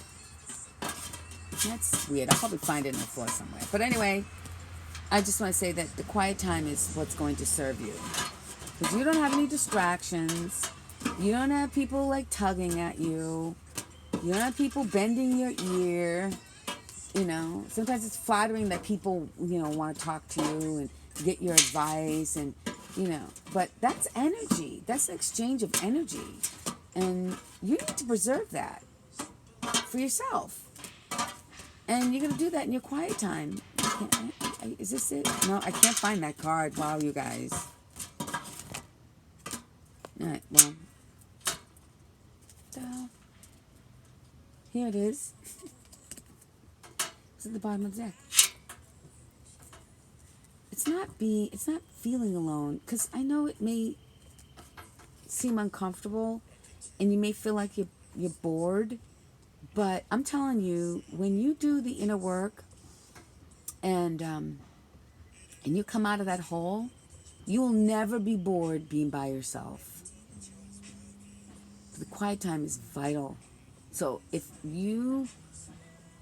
That's weird. I'll probably find it on the floor somewhere. But anyway, I just want to say that the quiet time is what's going to serve you. Because you don't have any distractions. You don't have people like tugging at you. You don't have people bending your ear. You know, sometimes it's flattering that people, you know, want to talk to you and get your advice and, you know, but that's energy. That's an exchange of energy. And you need to preserve that for yourself. And you're going to do that in your quiet time. Is this it? No, I can't find that card. Wow, you guys. All right, well. Here it is. It's at the bottom of the deck. It's not feeling alone, because I know it may seem uncomfortable and you may feel like you're bored, but I'm telling you, when you do the inner work and you come out of that hole, you'll never be bored being by yourself. The quiet time is vital. So if you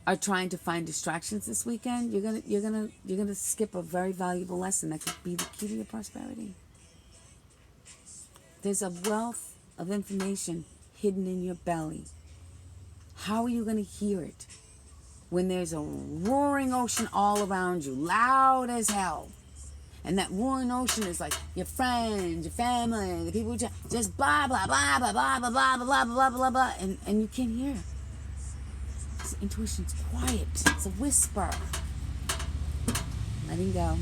are trying to find distractions this weekend, you're gonna skip a very valuable lesson that could be the key to your prosperity. There's a wealth of information hidden in your belly. How are you gonna hear it when there's a roaring ocean all around you, loud as hell? And that roaring ocean is like your friends, your family, the people who just blah blah blah blah blah blah blah blah blah blah blah, and you can't hear. Intuition's quiet. It's a whisper. Letting go.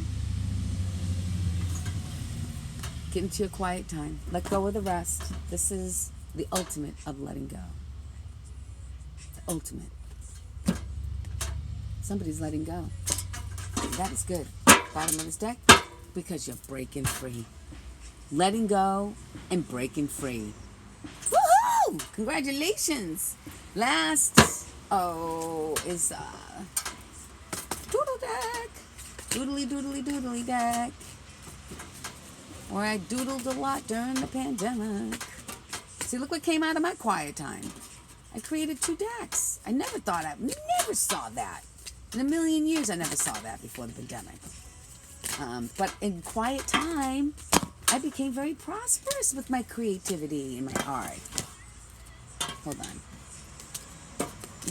Get into your quiet time. Let go of the rest. This is the ultimate of letting go. The ultimate. Somebody's letting go. That is good. Bottom of this deck, because you're breaking free. Letting go and breaking free. Woohoo! Congratulations. Last is doodle deck. Doodly doodly doodly deck. Where I doodled a lot during the pandemic. See, look what came out of my quiet time. I created 2 decks. I never saw that. In a million years, I never saw that before the pandemic. But in quiet time, I became very prosperous with my creativity and my art. Hold on.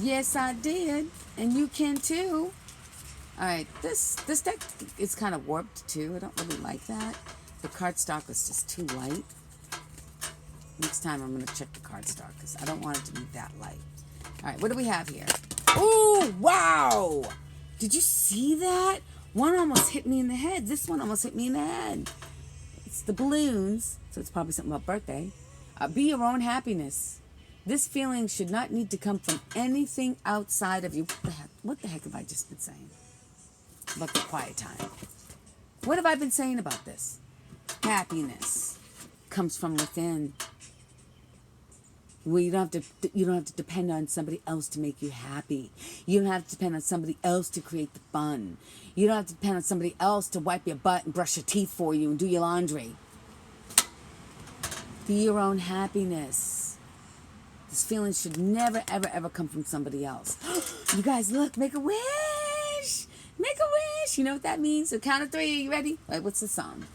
Yes, I did. And you can too. Alright, this deck is kind of warped too. I don't really like that. The cardstock was just too light. Next time I'm going to check the cardstock because I don't want it to be that light. Alright, what do we have here? Ooh, wow! Did you see that? One almost hit me in the head. This one almost hit me in the head. It's the balloons, so it's probably something about birthday. Be your own happiness. This feeling should not need to come from anything outside of you. What the heck have I just been saying? About the quiet time. What have I been saying about this? Happiness comes from within. Well, you don't have to depend on somebody else to make you happy. You don't have to depend on somebody else to create the fun. You don't have to depend on somebody else to wipe your butt and brush your teeth for you and do your laundry. Be your own happiness. This feeling should never, ever, ever come from somebody else. You guys, look, make a wish. Make a wish. You know what that means? So count of 3. Are you ready? Wait, what's the song?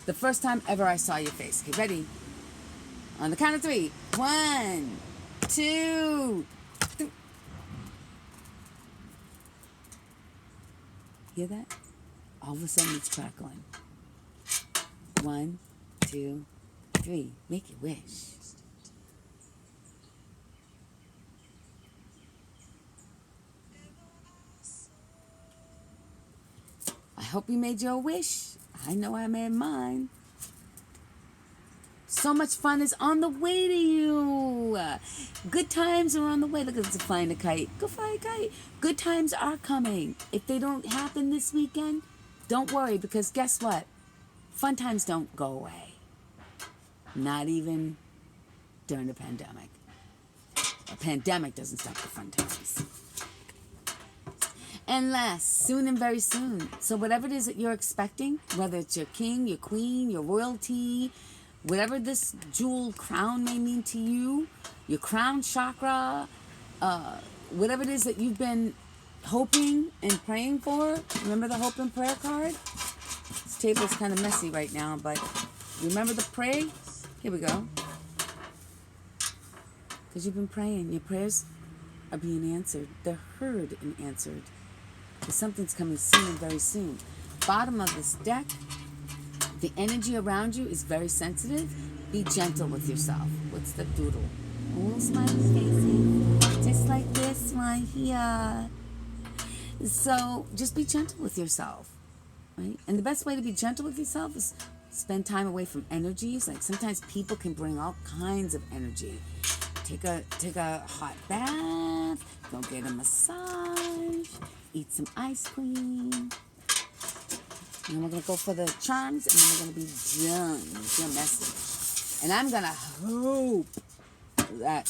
The first time ever I saw your face. Okay, ready? On the count of 3. 1, 2, 3. Hear that? All of a sudden it's crackling. 1, 2, 3. Make your wish. I hope you made your wish. I know I made mine. So much fun is on the way to you. Good times are on the way. Look at this, flying a kite. Go fly a kite. Good times are coming. If they don't happen this weekend, don't worry, because guess what? Fun times don't go away. Not even during the pandemic. A pandemic doesn't stop the fun times. And last, soon and very soon. So whatever it is that you're expecting, whether it's your king, your queen, your royalty, whatever this jewel crown may mean to you, your crown chakra, whatever it is that you've been hoping and praying for. Remember the hope and prayer card? This table is kind of messy right now, but remember the pray? Here we go. Because you've been praying. Your prayers are being answered. They're heard and answered. Because something's coming soon and very soon. Bottom of this deck, the energy around you is very sensitive. Be gentle with yourself. What's the doodle? Little smiley faces. Just like this one here. So just be gentle with yourself. Right? And the best way to be gentle with yourself is spend time away from energies. Like sometimes people can bring all kinds of energy. Take a hot bath. Go get a massage. Eat some ice cream. And then we're going to go for the charms, and then we're going to be done with your message. And I'm going to hope that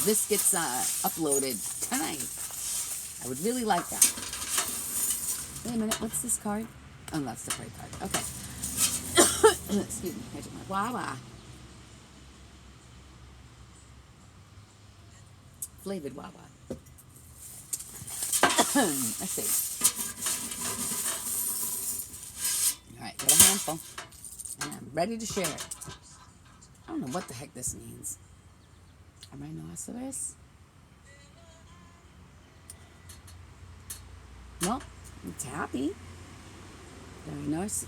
this gets uploaded tonight. I would really like that. Wait a minute, what's this card? Oh, that's the pray card. Okay. Excuse me, here's my guava. Flavored guava. Let's see. Alright, got a handful. And I'm ready to share it. I don't know what the heck this means. A rhinoceros? Well, it's happy. The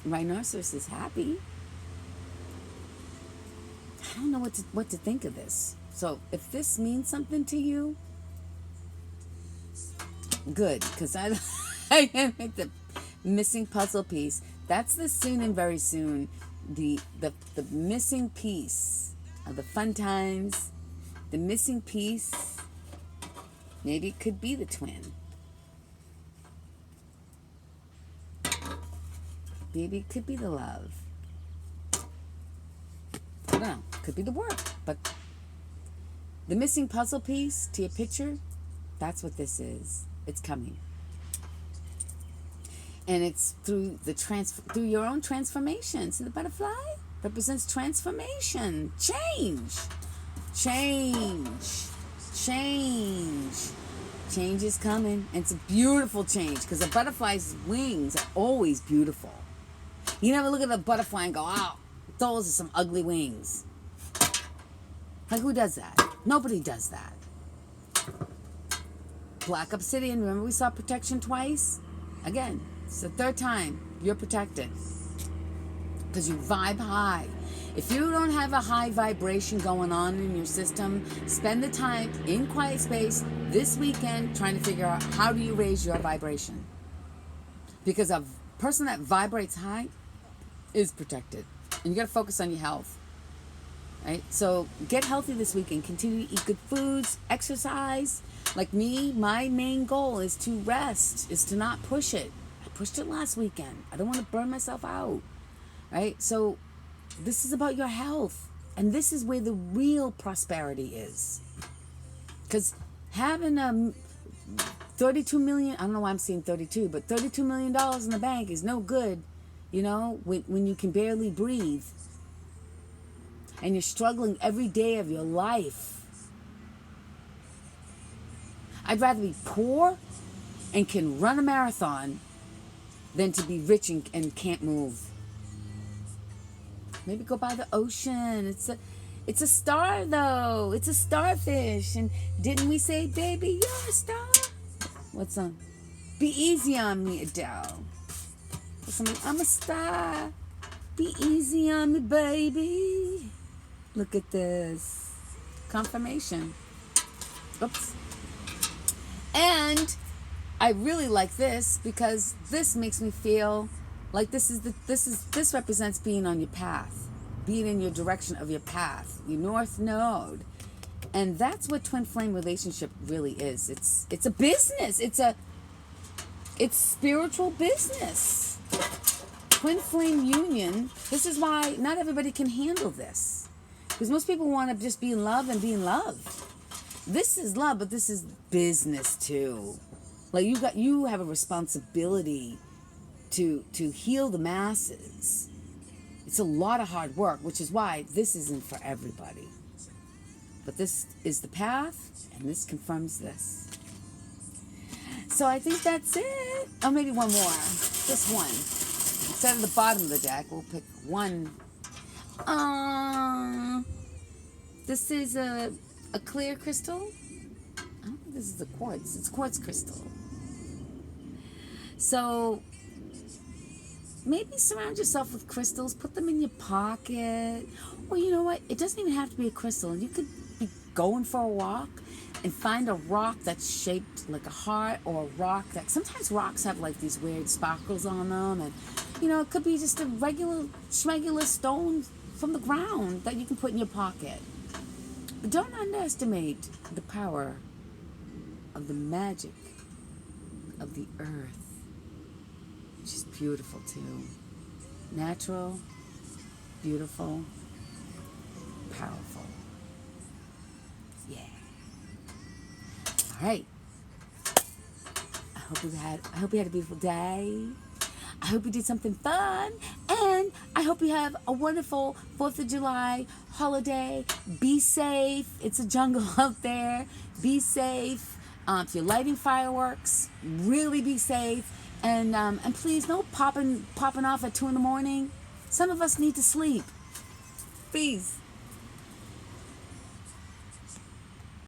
rhinoceros is happy. I don't know what to think of this. So if this means something to you, good, because I like the missing puzzle piece. That's the soon and very soon. The missing piece of the fun times. The missing piece. Maybe it could be the twin. Maybe it could be the love. I don't know. Could be the work. But the missing puzzle piece to your picture, that's what this is. It's coming. And it's through through your own transformation. See the butterfly? Represents transformation. Change. Change. Change. Change is coming. And it's a beautiful change because a butterfly's wings are always beautiful. You never look at a butterfly and go, oh, those are some ugly wings. Like, who does that? Nobody does that. Black Obsidian, remember we saw protection twice? Again, it's the third time you're protected. Because you vibe high. If you don't have a high vibration going on in your system, spend the time in quiet space this weekend trying to figure out how do you raise your vibration. Because a person that vibrates high is protected. And you got to focus on your health. Right? So get healthy this weekend. Continue to eat good foods, exercise. Like me, my main goal is to rest, is to not push it. I pushed it last weekend. I don't want to burn myself out. Right? So this is about your health. And this is where the real prosperity is. Because having 32 million, I don't know why I'm saying 32, but $32 million in the bank is no good, you know, when you can barely breathe. And you're struggling every day of your life. I'd rather be poor and can run a marathon than to be rich and can't move. Maybe go by the ocean. It's a star, though. It's a starfish. And didn't we say, baby, you're a star? What's on? Be easy on me, Adele. I'm a star. Be easy on me, baby. Look at this. Confirmation. Oops. And I really like this because this makes me feel like this represents being on your path, being in your direction of your path, your north node. And that's what twin flame relationship really is. It's a business. It's spiritual business. Twin flame union. This is why not everybody can handle this. Because most people want to just be in love and be in love. This is love, but this is business too. Like you have a responsibility to heal the masses. It's a lot of hard work, which is why this isn't for everybody. But this is the path, and this confirms this. So I think that's it. Oh, maybe one more. Just one. Instead of the bottom of the deck, we'll pick one. This is a clear crystal. I don't think this is a quartz. It's quartz crystal. So maybe surround yourself with crystals. Put them in your pocket. Or you know what? It doesn't even have to be a crystal. You could be going for a walk and find a rock that's shaped like a heart, or a rock that... Sometimes rocks have like these weird sparkles on them. And, you know, it could be just a regular stone from the ground that you can put in your pocket. But don't underestimate the power of the magic of the earth. Which is beautiful too. Natural, beautiful, powerful. Yeah. All right. I hope you had a beautiful day. I hope you did something fun, and I hope you have a wonderful 4th of July holiday. Be safe. It's a jungle out there. Be safe. If you're lighting fireworks, really be safe. And please, no popping off at 2 a.m. Some of us need to sleep. Please.